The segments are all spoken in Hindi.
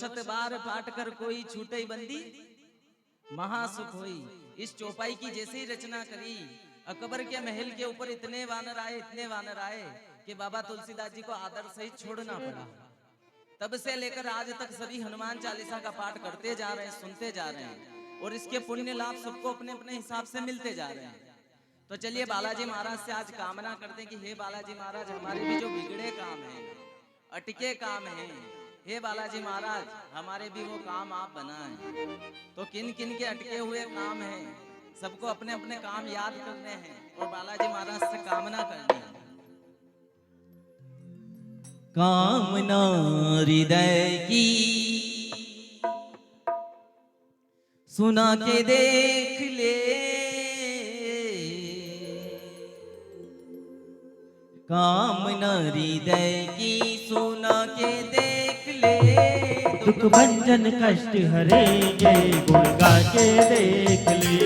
शत बार पाठ कर कोई छूटे बंदी महासुख होई। इस चौपाई की जैसे ही रचना करी, अकबर के महल के ऊपर इतने वानर आए कि बाबा तुलसीदास जी को आदर सहित छोड़ना पड़ा। तब से लेकर आज तक सभी हनुमान चालीसा का पाठ करते जा रहे हैं, सुनते जा रहे हैं और इसके पुण्य लाभ सबको अपने अपने हिसाब से मिलते जा रहे हैं। तो चलिए बालाजी महाराज से आज कामना करते हैं कि हे बालाजी महाराज, हमारे भी जो बिगड़े काम हैं, अटके काम हैं, हे बालाजी महाराज हमारे भी वो काम आप बनाएं। तो किन किन के अटके हुए काम हैं, सबको अपने अपने काम याद करने हैं और बालाजी महाराज से कामना करनी है। कामना हृदय की सुना के देख ले, कामना हृदय की सुना के देख ले। दुख भंजन कष्ट हरेंगे गुण गा के देख ले।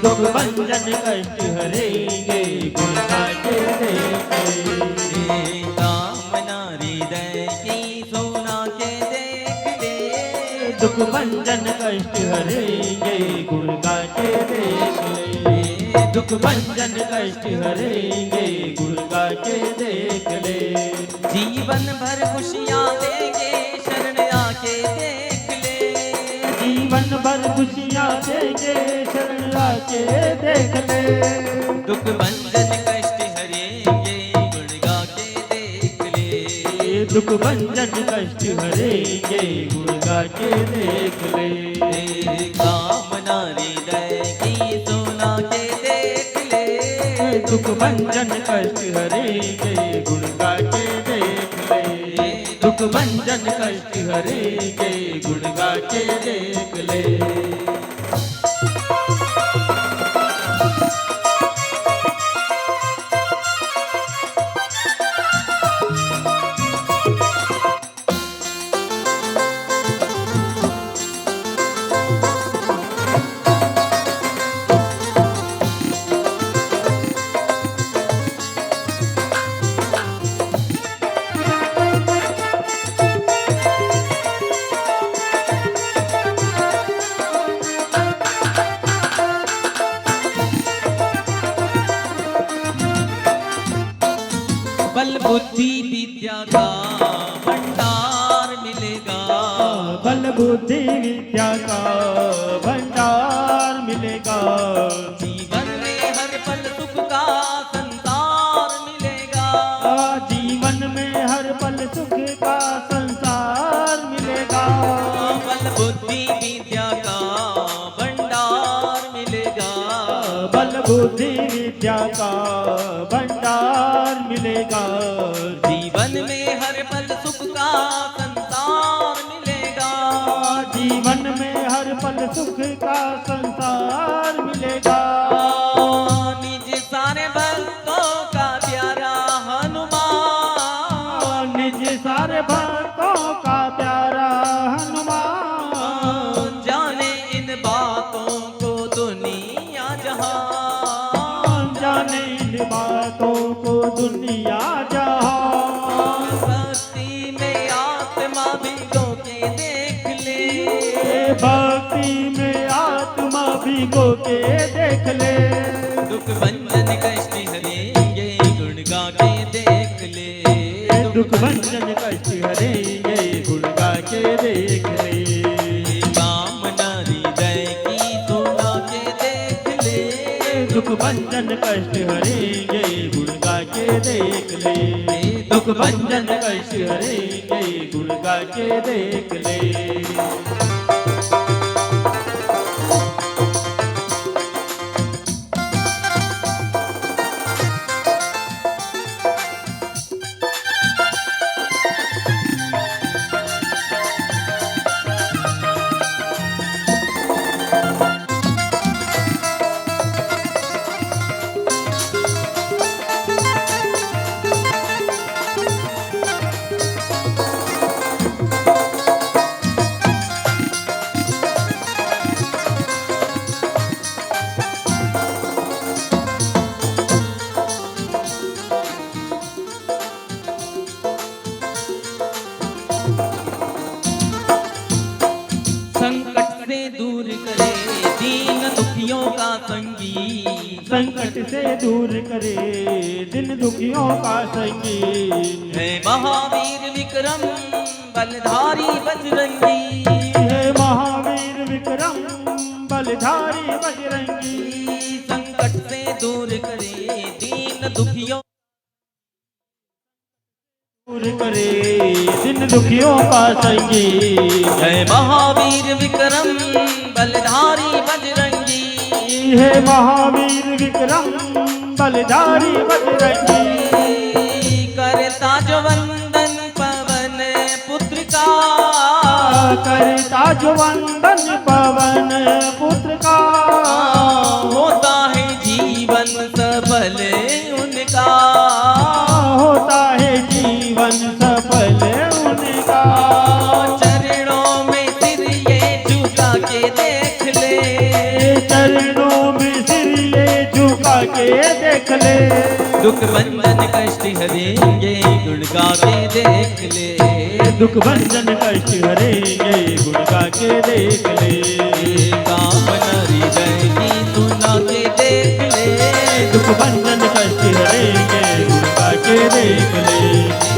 दुख भंजन कष्ट हरेंगे गुण गा के देख ले। कामना हृदय की सुना के देख ले। दुख भंजन कष्ट हरेंगे गुण गा के देख ले। दुख भंजन कष्ट हरेंगे गुण गा के देख ले। जीवन भर खुशियाँ देंगे शरण आके देख ले। जीवन भर खुशियाँ देंगे शरण आके देख ले। दुख भंजन कष्ट हरेंगे गुण गा के देख ले। दुख भंजन कष्ट हरेंगे गुण गा के देख ले। कामना हृदय की सुना के देख ले। दुख भंजन कष्ट हरेंगे गुण गा के देख ले। दुख भंजन कष्ट हरेंगे गुण गा के देख ले। बल बुद्धि विद्या का भंडार मिलेगा। बल बुद्धि विद्या का भंडार मिलेगा। जीवन में हर पल सुख का संसार मिलेगा। जीवन में हर पल सुख का संसार मिलेगा। बल बुद्धि विद्या का भंडार मिलेगा। बल बुद्धि विद्या का भंडार मिलेगा। जीवन में हर पल सुख का संसार मिलेगा। जीवन में हर पल सुख का संसार मिलेगा। निज सारे भक्तों का प्यारा हनुमान। निज सारे भक्तों का प्यारा हनुमान। जाने इन बातों को दुनिया जहान। जाने इन बातों को दुनिया जहान। भक्ति में आत्मा भिगो के देख ले। भक्ति में आत्मा भिगो के देख ले। दुख भंजन कष्ट हरेंगे गुण गा के देख ले। दुख भंजन कष्ट हरेंगे गुण गा के देख ले। कामना हृदय की सुना के देख ले। दुख भंजन कष्ट हरेंगे गुण गा के देख ले। दुख भंजन कष्ट हरेंगे गुण गा के देख ले। संकट से दूर करे दिन दुखियों का संगी। है महावीर विक्रम बलधारी बजरंगी, हे महावीर विक्रम बलधारी बजरंगी। संकट से दूर करे दीन दुखियों दूर करे दिन दुखियों का संगी। जय महावीर विक्रम बलधारी बजरंगी, हे महावीर विक्रम बलधारी बजरंगी। करता जो वंदन पवन पुत्र का, करता जो वंदन पवन पुत्र का। होता है जीवन सफल उनका, होता है जीवन सफल उनका। चरणों में सिर ये झुका के देख ले, चरणों में सिर ये झुका के देख ले। दुख बंधन कष्ट हरेंगे गुण गा के देख ले, दुख भंजन कष्ट हरेंगे गुण गा के देख ले। कामना हृदय की सुना के देख ले, दुख भंजन कष्ट हरेंगे गुण गा के देख ले।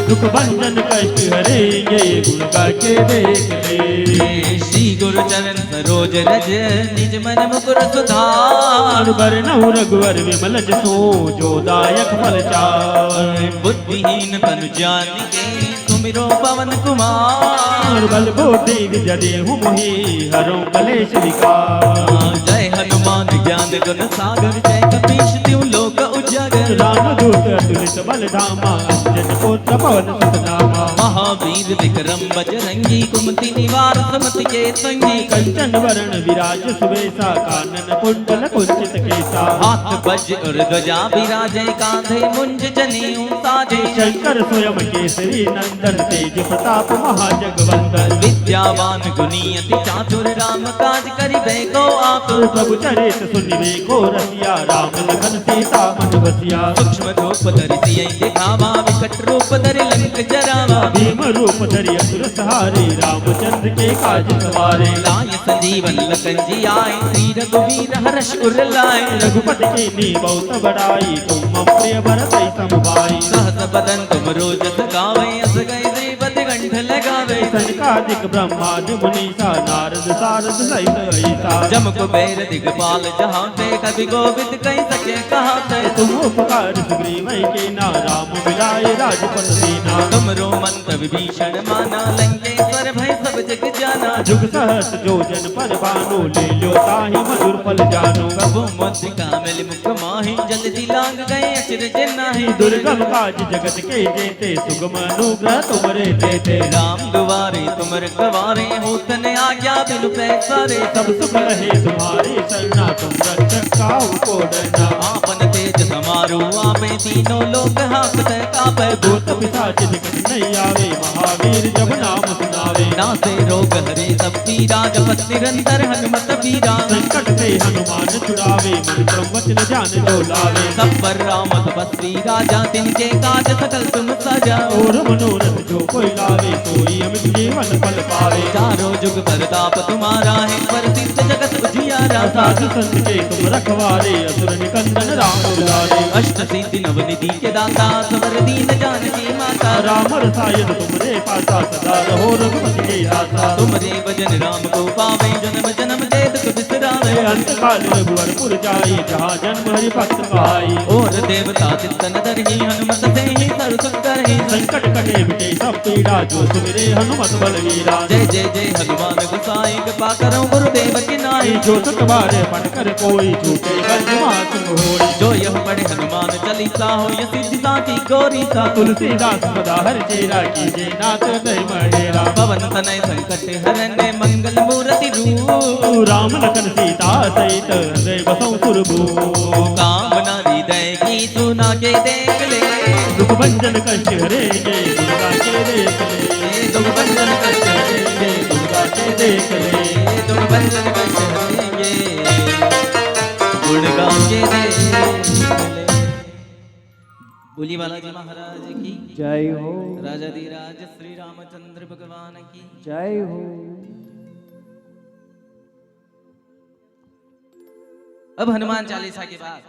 दुख भंजन कष्ट हरेंगे गुण गा के देख ले। श्री गुरु चरण सरोज रज निज मन मुकुर सुधार, वरनऊ रघुवर विमल जसो जो दायक फल चार। बुद्धिहीन तनु जान के सुमिरो पवन कुमार, बल बुद्धि विद्या देहु मोहि हरो कलेश विकार। जय हनुमान ज्ञान गुण सागर, जय कपीश तिहु लोक उजागर। रामदूत अतुलित बल धामा, अंजन पुत्र पवन सुत नामा। महावीर विक्रम बजरंगी, कुमति निवार सुमति के संगी। कंचन वरण विराज सुवेशा, कानन कुंडल कुंचित केसा। हाथ वज्र और ध्वजा विराजे, कांधे मुंज जनेऊ साजे। शंकर स्वयं केसरी नंदन, तेज प्रताप महाजगवंदन। विद्यावान गुणी अति चातुर, राम काज करिबे को आतुर। प्रभु चरित सुनिबे को रसिया, राम लखन सीता मन बसिया। सूक्ष्म रूप धरि सियहि दिखावा, विकट रूप धरि लंक जरावा। भीम रूप धरि असुर सहारे, रामचंद्र के काज सवारे। लाय संजीवन लखन जी आए, श्री रघुवीर हर्ष उर लाए। रघुपति के नीबहुत बड़ाई, तुम मम प्रिय भरत समभाई। सहस बदन तुम रोजस गावे, अस गए श्रीपति कंठ लगावे। सनकादिक ब्रह्मादि मुनीसा, नारद सारद सहित ऐसा। जम कुबेर दिगपाल जहांते, कवि गोविंद कहि सके कहाते। तुम उपकार सुग्रीव के ना, राम मिलाए राजपद दीना। तुमरो मंत्र विभीषण माना, लंकेश्वर भय सब जग जाना। जुग सहस जो जन पर भानु, ले लो ताहि मधुर फल जानो। प्रभु मुद्रिका मिल मुख माहि, जल्दी लांग गए अचरज नाही। दुर्गम काज जगत के जेते, सुगम अनुग्रह तुमरे तेते। राम दुआरे तुम रखवारे, होतन आज्ञा बिनु पैसारे। सब सुख रहे तुम्हारी शरणा, तुम रक्षक काहू को डरना। आपन तेज समारो आपे, तीनों लोक हाकत कापे। भूत पिशाच निकट नहीं आवे, महावीर जब नाम सुनावे। नासे रोग हरे सब पीरा, जपत निरंतर हनुमत पीरा। संकट से हनुमान छुड़ावे, मन क्रम वचन ध्यान जो लावे। सब पर राम तपस्वी राजा, तिनके काज सकल तुम सजा। और मनोरथ जो कोई लावे, सोई अमित जीवन फल पावे। चारों जुग परताप तुम्हारा है, प्रसिद्ध जगत उजियारा। साधु संत के तुम रखवारे, असुर निकंदन राम दुलारे। अष्ट सिद्धि नवनिधि के दाता, समर दीन जानकी माता। राम रसायन तुमरे पासा, सदा रहो रघुपति के दासा। तुमरे भजन राम को पावे, जन्म जन्म के दुख बिसरावे। अंत काल रघुवरपुर जाई, जहाँ जन्म हरि भक्त कहाई। और देवता चित्तन धरहि, हनुमत से ही सर्व सुख करहि। संकट कटे मिटे सब पीड़ा, जो सुमिरे हनुमत बलवीरा। जय जय जय हनुमान गोसाई, कृपा करो गुरुदेव की नाई। जो सुख बारे पढ़ कर कोई, झूठे बंधुमात होई। जो यह पढ़े हनुमान चालीसा, हो यह सिद्धि साखी गौरी सा। तुलसीदास सदा हर चेरा, कीजे नाथ नहीं महेरा। पवन तनय संकट हरने, मंगल मूर्ति रूप। राम लखन सीता सहित, हृदय बसौ सुरभू। कामना हृदय की सुना के देख ले, दुख भंजन कष्ट हरेंगे गुण गा के देख ले। दुख बंधन कष्ट हरेंगे गुण गा के देख ले। दुख बंधन कष्ट हरेंगे गुण गा के देख ले। बोली बालाजी महाराज की जय हो, राजाधिराज श्री रामचंद्र भगवान की जय हो। अब हनुमान चालीसा के बाद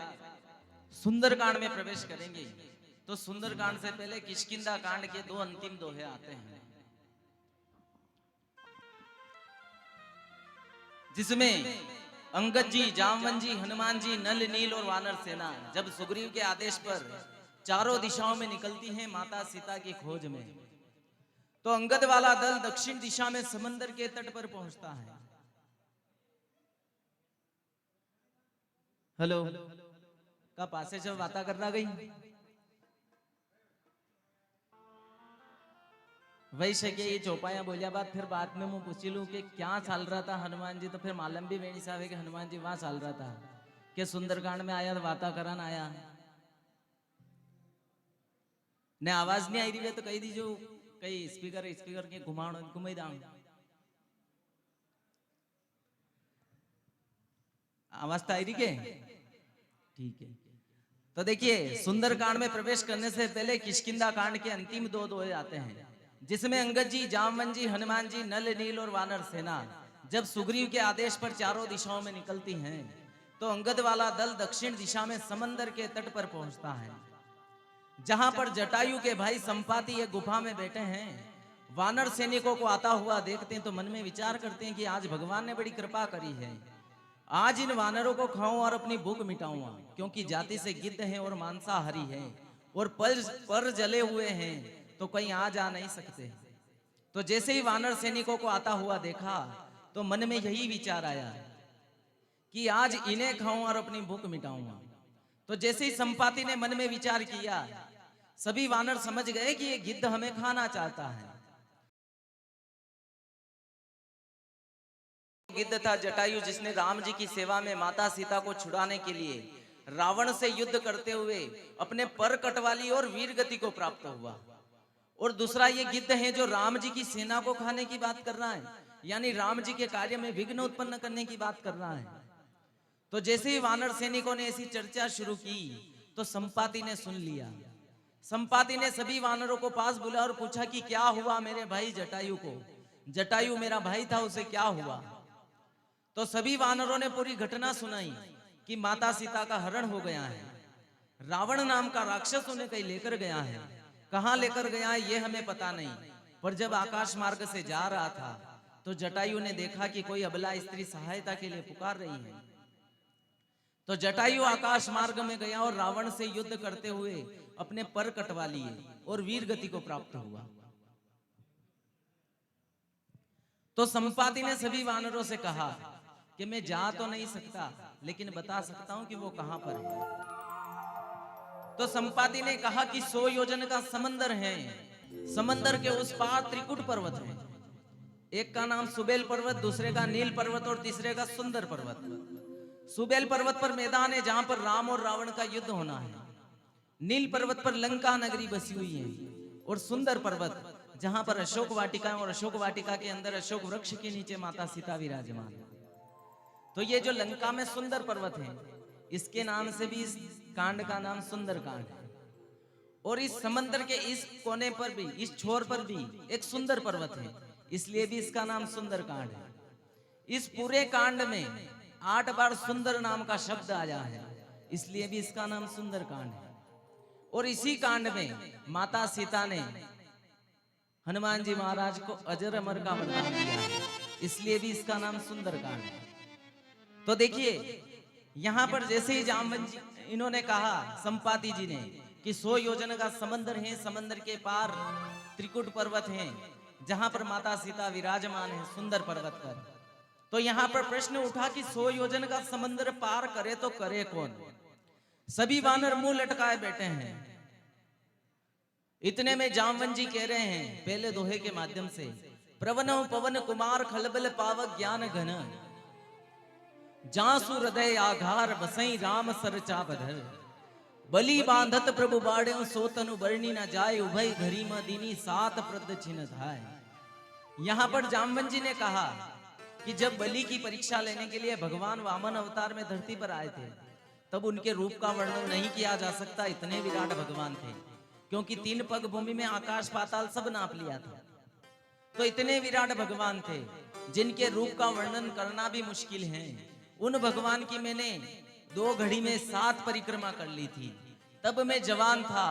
सुंदरकांड में प्रवेश करेंगे तो सुंदरकांड से पहले किष्किंधा कांड के दो अंतिम दोहे आते हैं, जिसमें अंगद जी, जामवन जी, हनुमान जी, नल, नील और वानर सेना जब सुग्रीव के आदेश पर चारों दिशाओं में निकलती है माता सीता की खोज में, तो अंगद वाला दल दक्षिण दिशा में समंदर के तट पर पहुंचता है। हेलो का पासे जब वाता करना गई वही सके ये चौपाया बोलिया बात, फिर बाद में मैं पूछ लूं कि क्या चाल रहा था हनुमान जी, तो फिर मालूम भी वेणी साहब है कि हनुमान जी वहां चाल रहा था कि सुंदरकांड में आया वाता करान आया ने आवाज नहीं आई रही है तो कही दीजो कई स्पीकर स्पीकर के घुमाण घुमाई दाम आवाज तो आई रही के ठीक है। तो देखिए सुंदरकांड में प्रवेश करने से पहले किष्किंधा कांड के अंतिम दो दोहे आते हैं, जिसमें अंगद जी, जामवन जी, हनुमान जी, नल, नील और वानर सेना जब सुग्रीव के आदेश पर चारों दिशाओं में निकलती हैं, तो अंगद वाला दल दक्षिण दिशा में समंदर के तट पर पहुंचता है, जहां पर जटायु के भाई संपाति एक गुफा में बैठे हैं। वानर सैनिकों को आता हुआ देखते हैं तो मन में विचार करते हैं कि आज भगवान ने बड़ी कृपा करी है, आज इन वानरों को खाऊं और अपनी भूख मिटाऊंगा, क्योंकि जाति से गिद्ध हैं और मांसाहारी हैं और पर जले हुए हैं तो कहीं आ जा नहीं सकते। तो जैसे ही वानर सैनिकों को आता हुआ देखा तो मन में यही विचार आया कि आज इन्हें खाऊं और अपनी भूख मिटाऊंगा। तो जैसे ही संपाति ने मन में विचार किया, सभी वानर समझ गए कि ये गिद्ध हमें खाना चाहता है। गिद्ध था जटायु, जिसने राम जी की सेवा में माता सीता को छुड़ाने के लिए रावण से युद्ध करते हुए अपने पर कटवा ली और वीर गति को प्राप्त हुआ। और दूसरा ये गिद्ध है जो राम जी की सेना को खाने की बात कर रहा है, यानी राम जी के कार्य में विघ्न उत्पन्न करने की बात कर रहा है। तो जैसे ही वानर सैनिकों ने ऐसी चर्चा शुरू की तो संपाति ने सुन लिया। संपाति ने सभी वानरों को पास बुलाया और पूछा कि क्या हुआ मेरे भाई जटायु को, जटायु मेरा भाई था उसे क्या हुआ। तो सभी वानरों ने पूरी घटना सुनाई कि माता सीता का हरण हो गया है, रावण नाम का राक्षस उन्हें कहीं लेकर गया है, कहां लेकर गया है ये हमें पता नहीं, पर जब आकाश मार्ग से जा रहा था तो जटायु ने देखा कि कोई अबला स्त्री सहायता के लिए पुकार रही है। तो जटायु आकाश मार्ग में गया और रावण से युद्ध करते हुए अपने पर कटवा लिए और वीर गति को प्राप्त हुआ। तो संपाति ने सभी वानरों से कहा कि मैं जा तो नहीं सकता लेकिन बता सकता हूं कि वो कहां पर है। तो संपाति ने कहा कि 100 योजन का समंदर है, समंदर के उस पार त्रिकुट पर्वत है, एक का नाम सुबेल पर्वत, दूसरे का नील पर्वत और तीसरे का सुंदर पर्वत। सुबेल पर्वत पर मैदान है जहां पर राम और रावण का युद्ध होना है, नील पर्वत पर लंका नगरी बसी हुई है, और सुंदर पर्वत जहां पर अशोक वाटिका और अशोक वाटिका के अंदर अशोक वृक्ष के नीचे माता सीता विराजमान है। तो ये जो लंका में सुंदर पर्वत है, इसके नाम से भी इस कांड का नाम सुंदर कांड है। और इस समंदर के इस कोने पर भी, इस छोर पर भी एक सुंदर पर्वत है, इसलिए भी इसका नाम सुंदर कांड है। इस पूरे कांड में 8 बार सुंदर नाम का शब्द आया है, इसलिए भी इसका नाम सुंदर कांड है। और इसी कांड में माता सीता ने हनुमान जी महाराज को अजर अमर का वरदान दिया है, इसलिए भी इसका नाम सुंदर कांड है। तो देखिए यहां पर जैसे ही जामवन जी इन्होंने कहा, संपाति जी ने, कि 100 योजन का समंदर है, समंदर के पार त्रिकुट पर्वत है जहां पर माता सीता विराजमान है सुंदर पर्वत पर। तो यहां पर प्रश्न उठा कि 100 योजन का समंदर पार करे तो करे कौन। सभी वानर मुंह लटकाए बैठे हैं। इतने में जामवन जी कह रहे हैं पहले दोहे के माध्यम से, प्रवनव पवन कुमार खलबल पावक ज्ञान घन, जासु हृदय आघार बसई राम सरचा बधर, बलि बांधत प्रभु बाड़े सोतनु बरनी न जाए, उभय घरी मदीनी सात प्रद छिन धाय। यहां पर जामवन जी ने कहा कि जब बलि की परीक्षा लेने के लिए भगवान वामन अवतार में धरती पर आए थे, तब उनके रूप का वर्णन नहीं किया जा सकता, इतने विराट भगवान थे, क्योंकि 3 पग भूमि में आकाश पाताल सब नाप लिया था। तो इतने विराट भगवान थे जिनके रूप का वर्णन करना भी मुश्किल है। उन भगवान की मैंने 2 घड़ी में 7 परिक्रमा कर ली थी। तब मैं जवान था।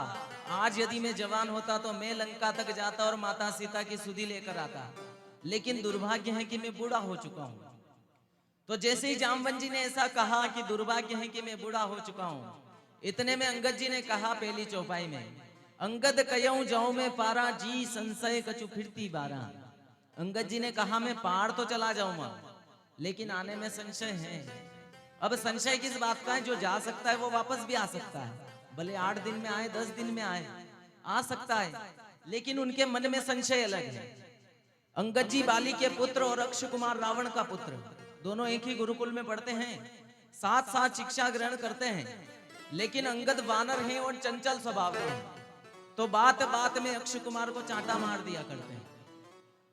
आज यदि मैं जवान होता तो मैं लंका तक जाता और माता सीता की सुधि लेकर आता, लेकिन दुर्भाग्य है कि मैं बूढ़ा हो चुका हूं। तो जैसे ही जामवंत जी ने ऐसा कहा कि दुर्भाग्य है कि मैं बूढ़ा हो चुका हूं, इतने में अंगद जी ने कहा पहली चौपाई में, अंगद कयऊं जाऊं मैं पारा, जी संशय कछु फिरती बारा। अंगद जी ने कहा मैं पहाड़ तो चला जाऊंगा, लेकिन आने में संशय है। अब संशय किस बात का है? जो जा सकता है वो वापस भी आ सकता है, भले 8 दिन में आए 10 दिन में आए, आ सकता है, लेकिन उनके मन में संशय अलग है। अंगद जी बाली के पुत्र और अक्ष कुमार रावण का पुत्र, दोनों एक ही गुरुकुल में पढ़ते हैं, साथ साथ शिक्षा ग्रहण करते हैं, लेकिन अंगद वानर हैं और चंचल स्वभाव के हैं। तो बात बात में अक्ष कुमार को चांटा मार दिया करते हैं।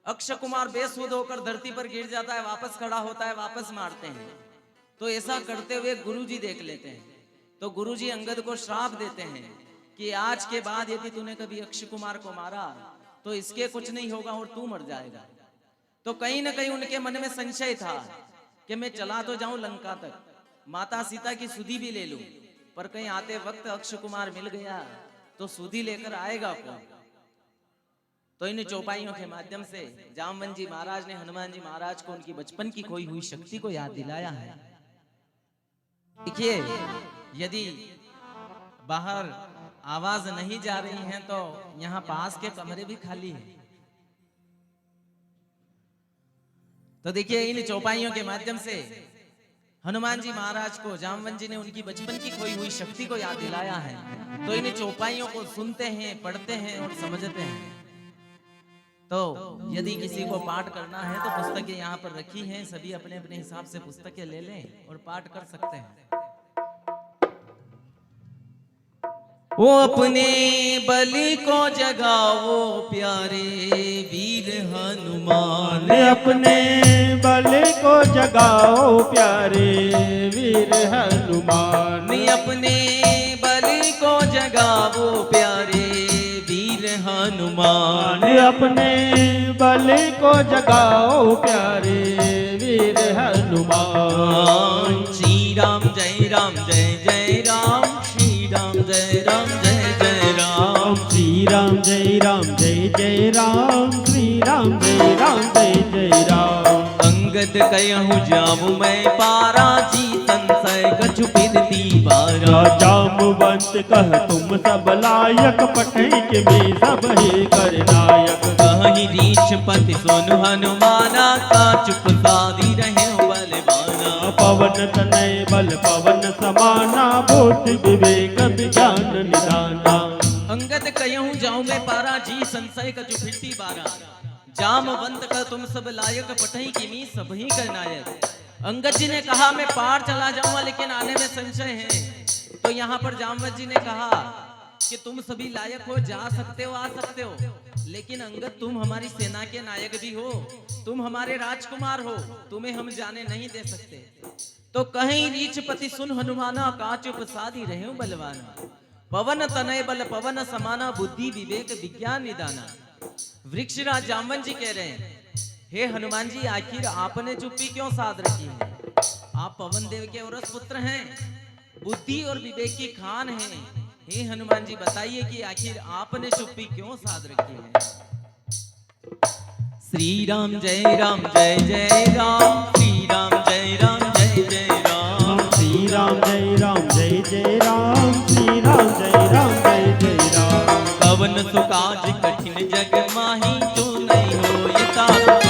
अक्ष कुमार बेसुध होकर धरती पर गिर जाता है, वापस खड़ा होता है, वापस मारते हैं। तो ऐसा करते हुए गुरुजी देख लेते हैं। तो गुरुजी अंगद को श्राप देते हैं कि आज के बाद यदि तूने कभी अक्ष कुमार को मारा तो इसके कुछ नहीं होगा और तू मर जाएगा। तो कहीं ना कहीं उनके मन में संशय था कि मैं चला तो जाऊं लंका तक, माता सीता की सुधि भी ले लूं, पर कहीं आते वक्त अक्ष कुमार मिल गया तो सुधि लेकर आएगा कौन? तो इन चौपाइयों के माध्यम से जामवंत जी महाराज ने हनुमान जी महाराज को उनकी बचपन की खोई हुई शक्ति को याद दिलाया है। देखिए, यदि बाहर आवाज नहीं जा रही है तो यहाँ पास के कमरे भी खाली हैं। तो देखिए, इन चौपाइयों के माध्यम से हनुमान जी महाराज को जामवंत जी ने उनकी बचपन की खोई हुई शक्ति को याद दिलाया है। तो इन चौपाइयों को सुनते हैं, पढ़ते हैं और समझते हैं। तो यदि किसी को पाठ करना है तो पुस्तकें यहाँ पर रखी हैं, सभी अपने अपने हिसाब से पुस्तकें ले लें और पाठ कर सकते हैं। वो अपने बलि को जगाओ प्यारे वीर हनुमान, अपने बलि को जगाओ प्यारे वीर हनुमान, अपने बलि को जगाओ प्यारे वीर हनुमान, अपने बलि को जगाओ प्यारे वीर हनुमान। श्री राम जय राम जय जय राम, श्री राम जय राम जय जय राम, श्री राम जय राम जय जय राम, श्री राम जय राम जय जय राम। अंगद कयहूं जाऊं मैं पारा, जी संशय कछु फिरती बारा। जामवंत कह तुम सब लायक, पठै के में सब ही कर नायक। कहीं रीछ पति सुन हनुमाना, का चुप सादी रहे बलवाना। पवन तनय बल पवन समाना, बुद्धि विवेक विज्ञान निदाना। अंगद कयहूं जाऊं मैं पारा, जी संशय कछु फिरती बारा। जामवंत का तुम सब लायक, पठई की मी सब ही कर नायक। अंगद जी ने कहा मैं पार चला जाऊंगा, लेकिन आने में संशय है। तो यहाँ पर जामवंत जी ने कहा कि तुम सभी लायक हो, जा सकते हो, आ सकते हो, लेकिन अंगद तुम हमारी सेना के नायक भी हो, तुम हमारे राजकुमार हो, तुम्हें हम जाने नहीं दे सकते। तो कहीं रीछ पति सुन हनुमाना, का चुप साधी रहे बलवाना। पवन तनय बल पवन समाना, बुद्धि विवेक विज्ञान निदाना। वृक्षराज जामवंत जी कह रहे हैं, हे हनुमान जी, आखिर आपने चुप्पी क्यों साध रखी है? आप पवन देव के औरस पुत्र हैं, बुद्धि और विवेक की खान हैं। हे हनुमान जी, बताइए कि आखिर आपने चुप्पी क्यों साध रखी है? श्री राम जय राम जय जय राम, श्री राम जय राम जय जय राम, श्री राम जय राम जय जय राम, श्री राम जय राम जय जय राम। पवन सुकाज कठिन जग माही, जो नहीं हो ये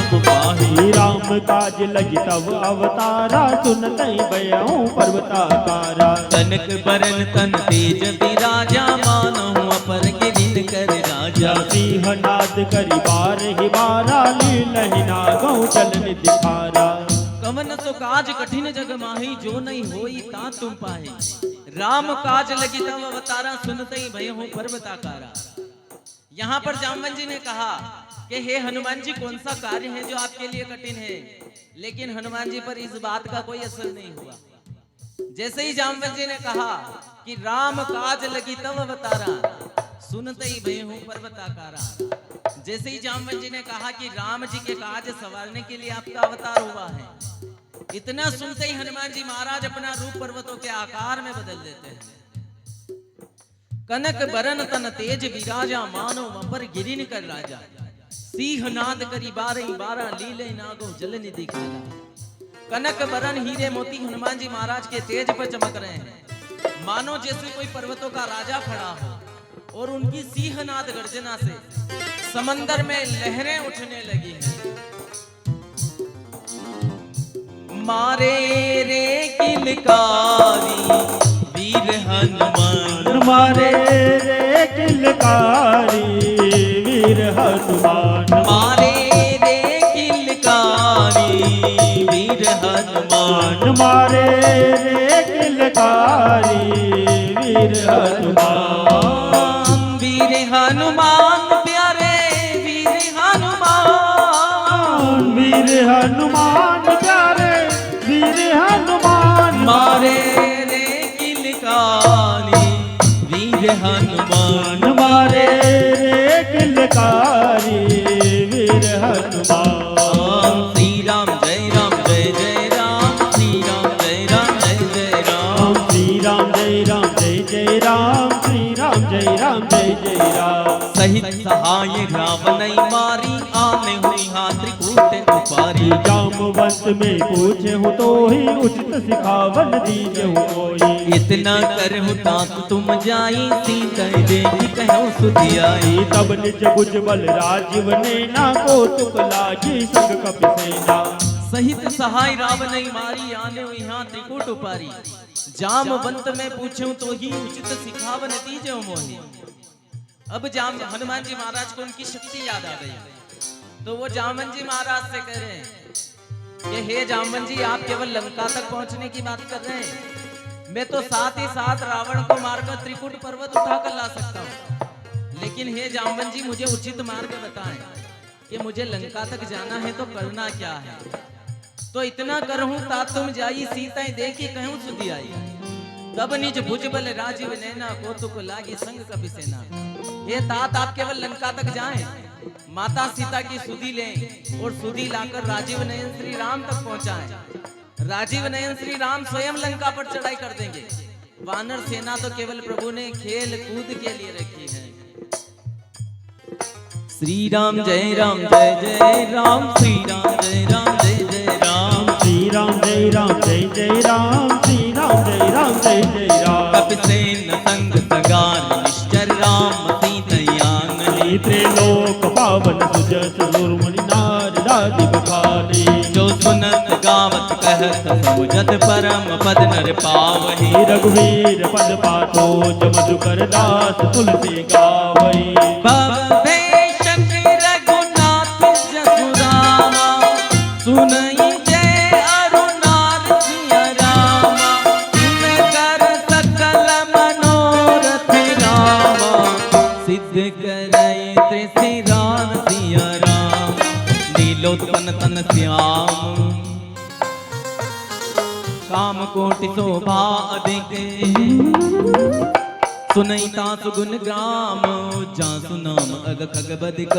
तुम पाही। राम काज लगी तब अवतारा, सुनतई भयऊं पर्वताकारा। तनक बरन तन तेज विराजा, मानहु अपर गिरिन कर राजा। सिंह नाद करी बार ही बारा, लीलहि नागौ चलन दिखारा। कवन सो काज कठिन जग माही, जो नहीं होई ता तुम पाही। राम काज लगी तब अवतारा, सुनतई भयहूं पर्वताकारा। यहाँ पर जामवंत जी ने कहा कि हे हनुमान जी, कौन सा कार्य है जो आपके लिए कठिन है? लेकिन हनुमान जी पर इस बात का कोई असर नहीं हुआ। जैसे ही जामवंत जी ने कहा कि राम काज लगी तब अवतारा, सुनते ही भयहूं पर्वताकारा। जैसे ही जामवंत जी ने कहा कि राम जी के काज संवारने के लिए आपका अवतार हुआ है, इतना सुनते ही हनुमान जी महाराज अपना रूप पर्वतों के आकार में बदल देते हैं। कनक बरन तन तेज विराजा, मानो अपर गिरिन कर राजा। सिंह नाद करी बारही बारह, लीले नागो जल निधि खाला। कनक बरन हीरे मोती हनुमान जी महाराज के तेज पर चमक रहे हैं, मानो जैसे कोई पर्वतों का राजा खड़ा हो। और उनकी सिंहनाद गर्जना से समंदर में लहरें उठने लगी हैं। मारे रे किलकारी वीर हनुमान, मारे रे किलकारी वीर हनुमान, मारे रे किलकारी वीर हनुमान, मारे रे किलकारी वीर हनुमान। वीर हनुमान प्यारे वीर हनुमान, वीर हनुमान प्यारे वीर हनुमान, मारे रे किलकारी वीर हनुमान, मारे रे किलकारी वीर हनुमान। श्री राम जय राम जय जय राम, श्री राम जय राम जय जय राम, श्री राम जय राम जय जय राम, श्री राम जय राम जय जय राम। सहित सहाय रावण मारी, आने हुई हाथ त्रिकूट उपारी। जामवंत में पूछे हो तो ही उचित सिखावन दीजे हो। इतना कर तात तुम जाई, सीता देखी कहो सुधि आई। तब निज भुज बल राजीव नैना, को तुक लागी संग कपि सेना। सहित सहाय रावण मारी, आने हुई हाथ त्रिकूट उपारी। जामवंत में पूछूं तो ही उचित सिखावन दीजे मोहि। अब हनुमान जी महाराज को उनकी शक्ति याद आ गई, तो वो जामवन जी महाराज से कह रहे हैं कि हे जामवन जी, आप केवल लंका तक पहुंचने की बात कर रहे हैं, मैं तो साथ ही साथ रावण को मारकर त्रिकूट पर्वत उठा कर ला सकता हूं। लेकिन हे जामवन जी, मुझे उचित मार्ग बताएं कि मुझे लंका तक जाना है तो करना क्या है। तो इतना करहूं तात तुम जाई, सीताएं देखी कहूं सुधि आई। तब निज भुज बल राजीव नैना, को तुक लागी संग कपि सेना। हे तात, आप केवल लंका तक जाएं, माता सीता की सुधि लें और सुधि लाकर राजीव नयन श्री राम तक पहुंचाएं। राजीव नयन श्री राम स्वयं लंका पर चढ़ाई कर देंगे। वानर सेना तो केवल प्रभु ने खेल कूद के लिए रखी है। श्री राम जय राम जय जय राम, श्री राम जय राम जय जय राम, श्री राम जय राम जय जय राम, श्री राम जय राम जय जय राम। कपिसेन संग सगार निश्चर राम सीतयान। त्रिलोक पावन सुजस सुरमुनि नार राधि बखानी। जो सुनत गावत कहत समुझत परम पद नर पावहि। रघुवीर पद पाठो जमदु कर दास तुलसी गावई। भवे शक्ति रघुनाथ जसु रामा, सुनई जय अरुणार सिया रामा। कर सकल मनोरथ रामा, सिद्ध करई त्रिसिरान सिया राम। नीलोत्पन्न तन श्याम, काम कोटि शोभा अधिक। सुनई तासु गुण ग्राम, जासु नाम अग खग बदिक।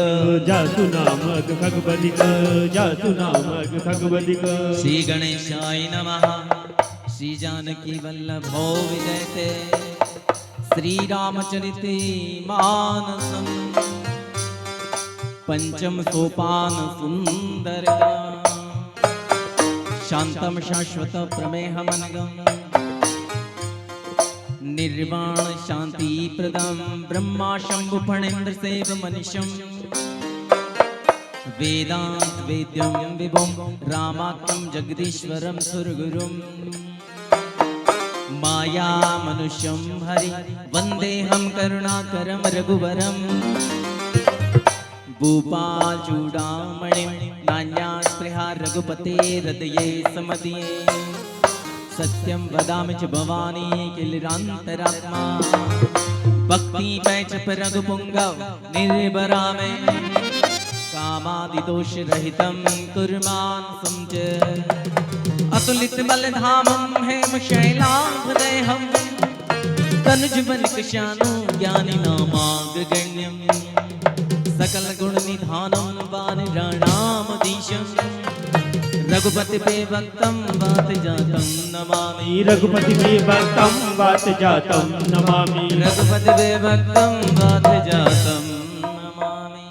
जासु नाम अग खग बदिक, जासु नाम अग खग बदिक। श्री गणेशाय नमः। श्री जानकी वल्लभो विजयते, श्री रामचरिते मानसम। पंचम सोपान सुंदर, शांतम शाश्वत प्रमेहमनगम। निर्वाण शांति प्रदम, ब्रह्मा शंभु फणेन्द्र सेव मनिषम। वेदांत वेद्यम विभुम, रामाख्यम जगदीश्वरम सुरगुरुम। माया मनुष्यम हरि, वंदेहम करुणाकरम रघुवरम। गोपाल चूड़ामणिम, नान्या स्पृहा रघुपते हृदये समदये। सत्यम वदामि च भवानी किलिरान्तरात्मा। भक्ति पैच रघुपुंगव निर्भरा में, कामादिदोष रहितं कुर्मान् संच। अतुलित बलधामं हेम शैलाभदेहं, तनुजवन कृशानो ज्ञानी नामाग्रगण्यं। सकल गुण निधानं वानराणामधीशं, रघुपति पे भक्तम वात जातम नमामि रघुपति पे भक्तम वात जातम नमामि रघुपति पे भक्तम वात जातम नमामि।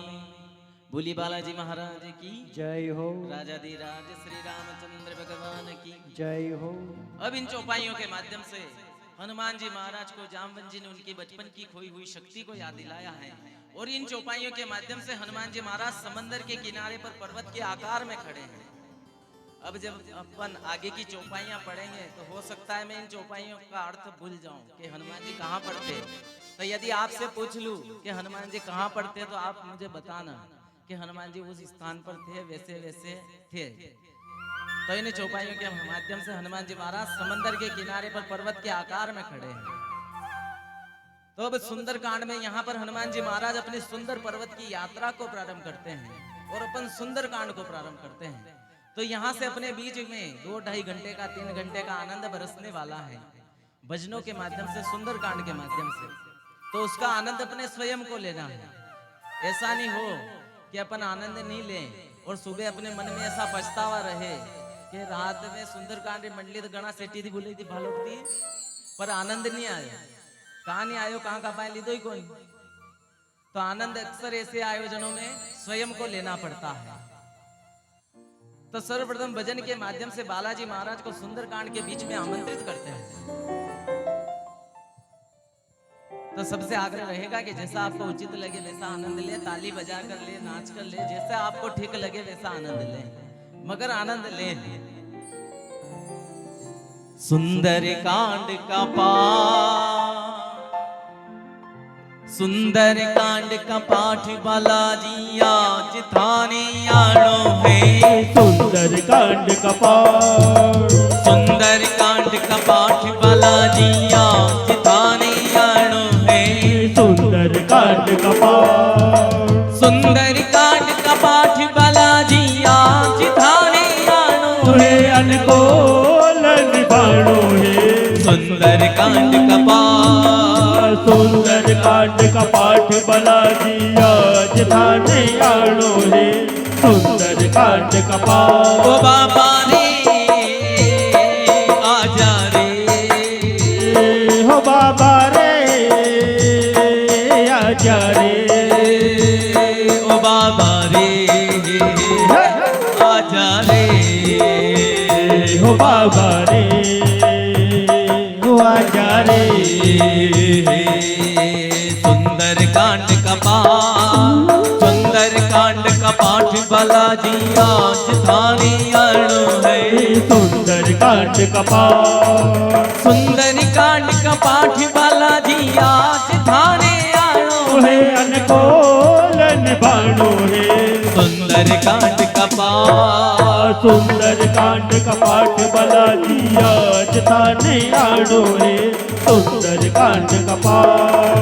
बोली बालाजी महाराज की जय हो, राजाधिराज श्री रामचंद्र भगवान की जय हो। अब इन चौपाइयों के माध्यम से हनुमान जी महाराज को जामवंत जी ने उनकी बचपन की खोई हुई शक्ति को याद दिलाया है। और इन चौपाइयों के माध्यम से हनुमान जी महाराज समंदर के किनारे पर पर्वत के आकार में खड़े हैं। अब जब अपन आगे की चौपाइयां पढ़ेंगे तो हो सकता है मैं इन चौपाइयों का अर्थ भूल जाऊं कि हनुमान जी कहाँ पढ़ते। तो यदि आपसे पूछ लूं कि हनुमान जी कहाँ पढ़ते तो आप मुझे बताना कि हनुमान जी उस स्थान पर थे, वैसे वैसे थे। तो इन चौपाइयों के माध्यम से हनुमान जी महाराज समंदर के किनारे पर पर्वत के आकार में खड़े हैं। तो अब सुंदर कांड में यहाँ पर हनुमान जी महाराज अपने सुंदर पर्वत की यात्रा को प्रारंभ करते हैं और अपन सुंदर कांड को प्रारंभ करते हैं। तो यहाँ से अपने बीच में 2-2.5 घंटे का 3 घंटे का आनंद बरसने वाला है भजनों के माध्यम से, सुंदर कांड के माध्यम से। तो उसका आनंद अपने स्वयं को लेना है। ऐसा नहीं हो कि अपन आनंद नहीं लें और सुबह अपने मन में ऐसा पछतावा रहे कि रात में सुंदर कांड मंडली तो गणा सेठी थी बोली थी भालोटती पर आनंद नहीं आया। कहाँ नहीं आयो, कहाँ का पाए लीधो ही कौन। तो आनंद अक्सर ऐसे आयोजनों में स्वयं को लेना पड़ता है। तो सर्वप्रथम भजन के माध्यम से बालाजी महाराज को सुंदर कांड के बीच में आमंत्रित करते हैं। तो सबसे आग्रह रहेगा कि जैसा आपको उचित लगे वैसा आनंद ले, ताली बजा कर ले, नाच कर ले, जैसा आपको ठीक लगे वैसा आनंद ले, मगर आनंद ले। सुंदर कांड का सुंदर कांड का पाठ बालाजी आज थाने आनो है। सुंदर कांड का पाठ, सुंदर कांड का पाठ बालाजी आज थाने आनो है। सुंदर कांड का पाठ, सुंदर कांड का पाठ बालाजी आज थाने आनो है। अनुकूल निभाणो है। सुंदर कांड का पाठ, सुंदर कांड का पाठ बालाजी आज थाने आनो है। सुंदर कांड का पाठ, ओ बाबा रे आजा रे, हो बाबा रे आजा रे, ओ बाबा रे आजा रे, हो बाबा रे हो आजा रे। सुंदर कांड का पाठ, सुंदर कांड का पाठ बालाजी आज थाने आनो है। सुंदर कांड का पाठ, सुंदर कांड का पाठ बालाजी आज थाने आनो है। अनुकूल निभाणो है। सुंदर कांड का पाठ, सुंदर कांड का पाठ बालाजी आज थाने आनो है। सुंदर कांड का पाठ,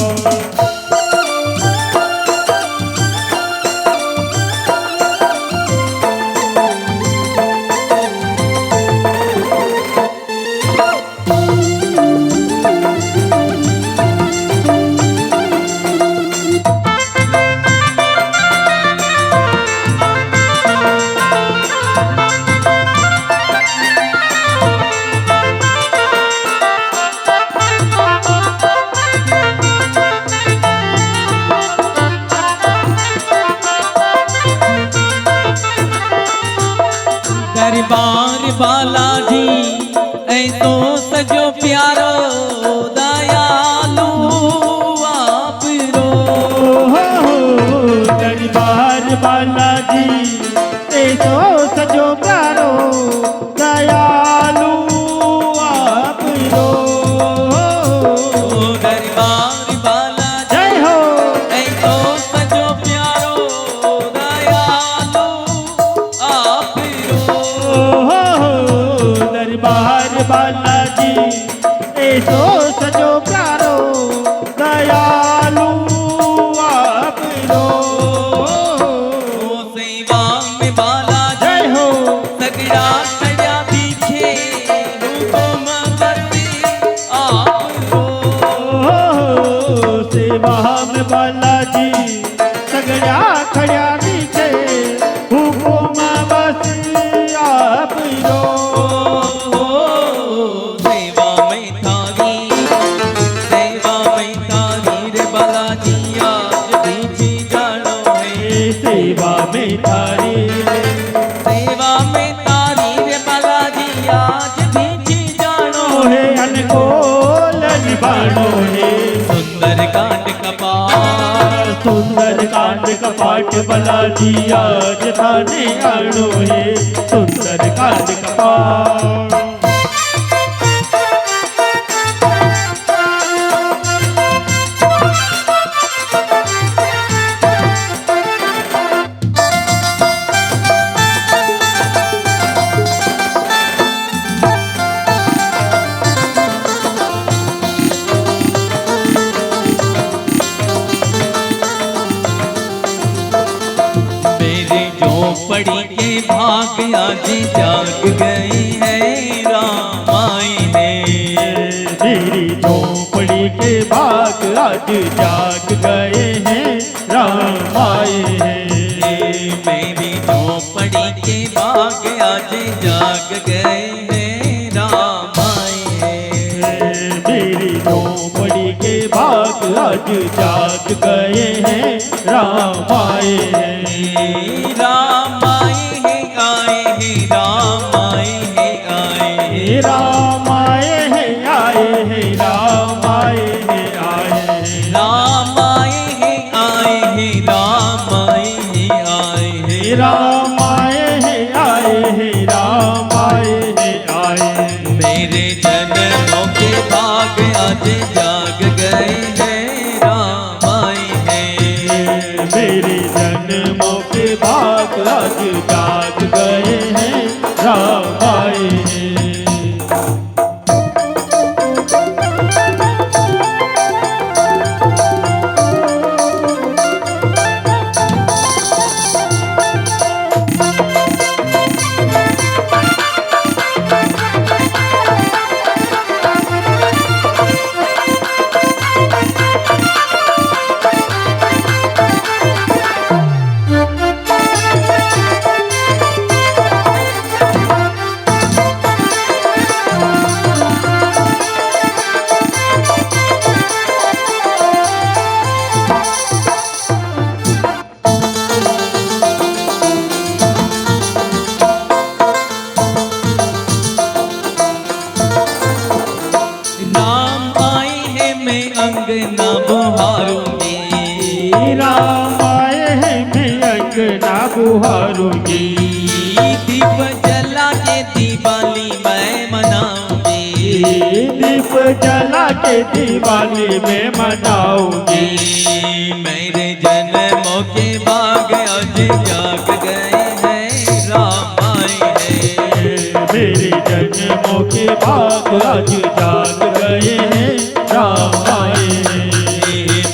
दरबार बालाजी ऐसो सजो प्यारो दयालु आप रो। दरबार बालाजी ऐसो सजो प्यारो दयालु आप रो। दरबार बालाजी जय हो, ऐसो सजो प्यारो दयालु आप रो। दरबार बालाजी ऐसो सजो प्यारो दयालु आप रो। सेवा में बालाजी जय हो, सगड़ा खड़ा दिखे रूपो मगर आप रो। सेवा में बालाजी सगड़ा खड़ा दिखे हुकुम बस आप आणो हे सुंदर कांड कपाट सुंदर कांड कपाट बलाजी आज थाने आणो हे सुंदर कांड कपाट मेरे झोपड़ी के भाग आज जाग गए हैं राम आए हैं मेरी झोपड़ी के बाग आज जाग गए हैं राम आए हैं मेरी झोपड़ी के भाग आज जाग गए हैं राम आए हैं मेरी झोपड़ी के बाग आज जाग गए हैं राम आए हैं राम आए हैं आए हैं राम आए हैं आए हैं राम आए हैं आए हैं राम आए हैं आए हैं राम आए हैं आए हैं राम आए हैं आए हैं राम आए हैं आए हैं राम आए हैं आए हैं मेरे जन्मों के भाग आज जाग गए हैं राम आए हैं मेरे जन्मों के भाग आज जाग गए हैं राम आए हैं राम आए हैं मैं अंगना बुहारूंगी राम आए हैं मैं अंगना बुहारूंगी दीप जला के दिवाली मैं मनाऊंगी दीप जला के दिवाली में मनाऊंगी मेरे जन्मों के भाग आज जाग गए हैं राम आए हैं मेरे जन्मों के भाग आज जाग गए हैं राम आए हैं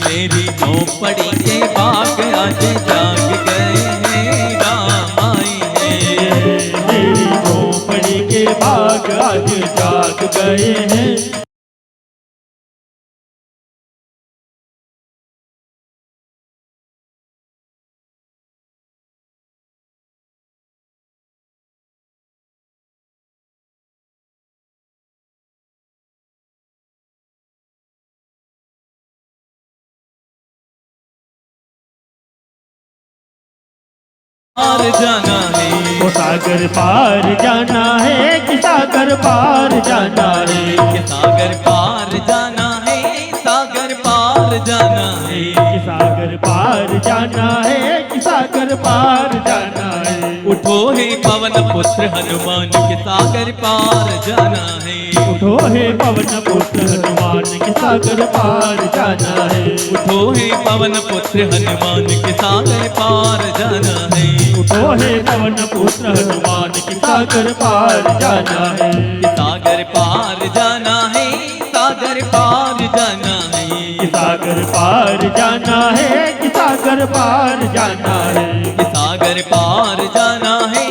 मेरी झोपड़ी के भाग आज जाग गए हैं राम आए हैं मेरी झोपड़ी के भाग आज जाग गए हैं पार जाना है वो सागर पार जाना है कि सागर पार जाना है कि सागर पार जाना है सागर पार जाना है कि सागर पार जाना है कि सागर पार जाना है उठो हे पवन पुत्र हनुमान के सागर पार जाना है उठो हे पवन पुत्र हनुमान के सागर पार जाना है उठो हे पवन पुत्र हनुमान के सागर पार जाना है उठो हे पवन पुत्र हनुमान के सागर पार जाना है कि सागर पार जाना है सागर पार जाना है कि सागर पार जाना है कि सागर पार जाना है कि सागर पार जाना है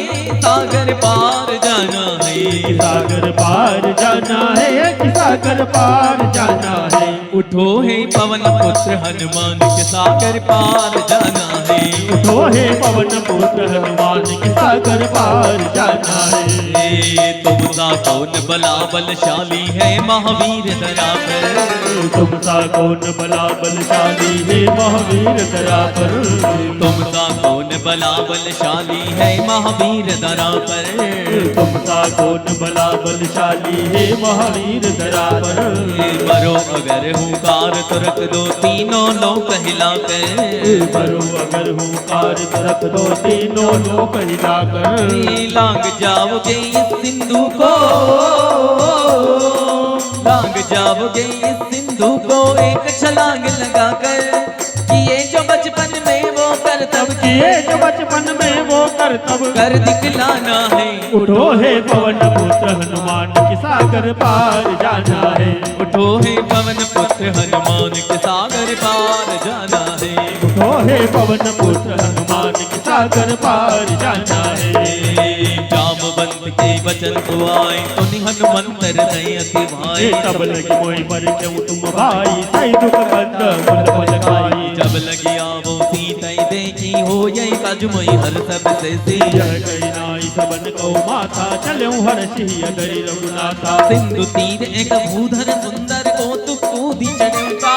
सागर पार जाना है कि सागर पार जाना है कि सागर पार जाना है उठो हे पवन पुत्र हनुमान के सागर पार जाना है उठो हे पवन पुत्र हनुमान के सागर पार जाना है तुम सा कौन बला बलशाली है महावीर धरा पर तुम सा कौन बला बलशाली है महावीर धरा पर तुम सा कौन बला बलशाली है महावीर धरा पर। तुमसा कौन बला बलशाली है महावीर धरा पर। मरो अगर हुंकार तो रख दो तीनों लोक हिलाकर। मरो अगर हुंकार तो रख दो तीनों लोक हिलाकर। लांग जाओगे इस सिंधु को, लांग जाओगे इस सिंधु को एक छलांग लगाकर। किए जो बचपन में वो करतब, किए जो बचपन में वो करतब कर दिखलाना है। उठो है पवन पुत्र हनुमान के सागर पार जाना है। उठो है पवन पुत्र हनुमान के सागर पार जाना है। उठो है पवन पुत्र हनुमान के सागर पार जाना है। जामवंत के वचन तो आए तो हनुमंतर नहीं अति भाई। तब लगी मोई पर क्यों तुम भाई सही दुख कंद मुल फल खाई। जब लगी आवो सीता देखी हो यही काजुमई हर सब से सी। यह गई नाई सबन को माता चलो हर सिंह गरी रघुनाथा। सिंधु तीर एक भूधर सुंदर को तू कूदी चढ़ा।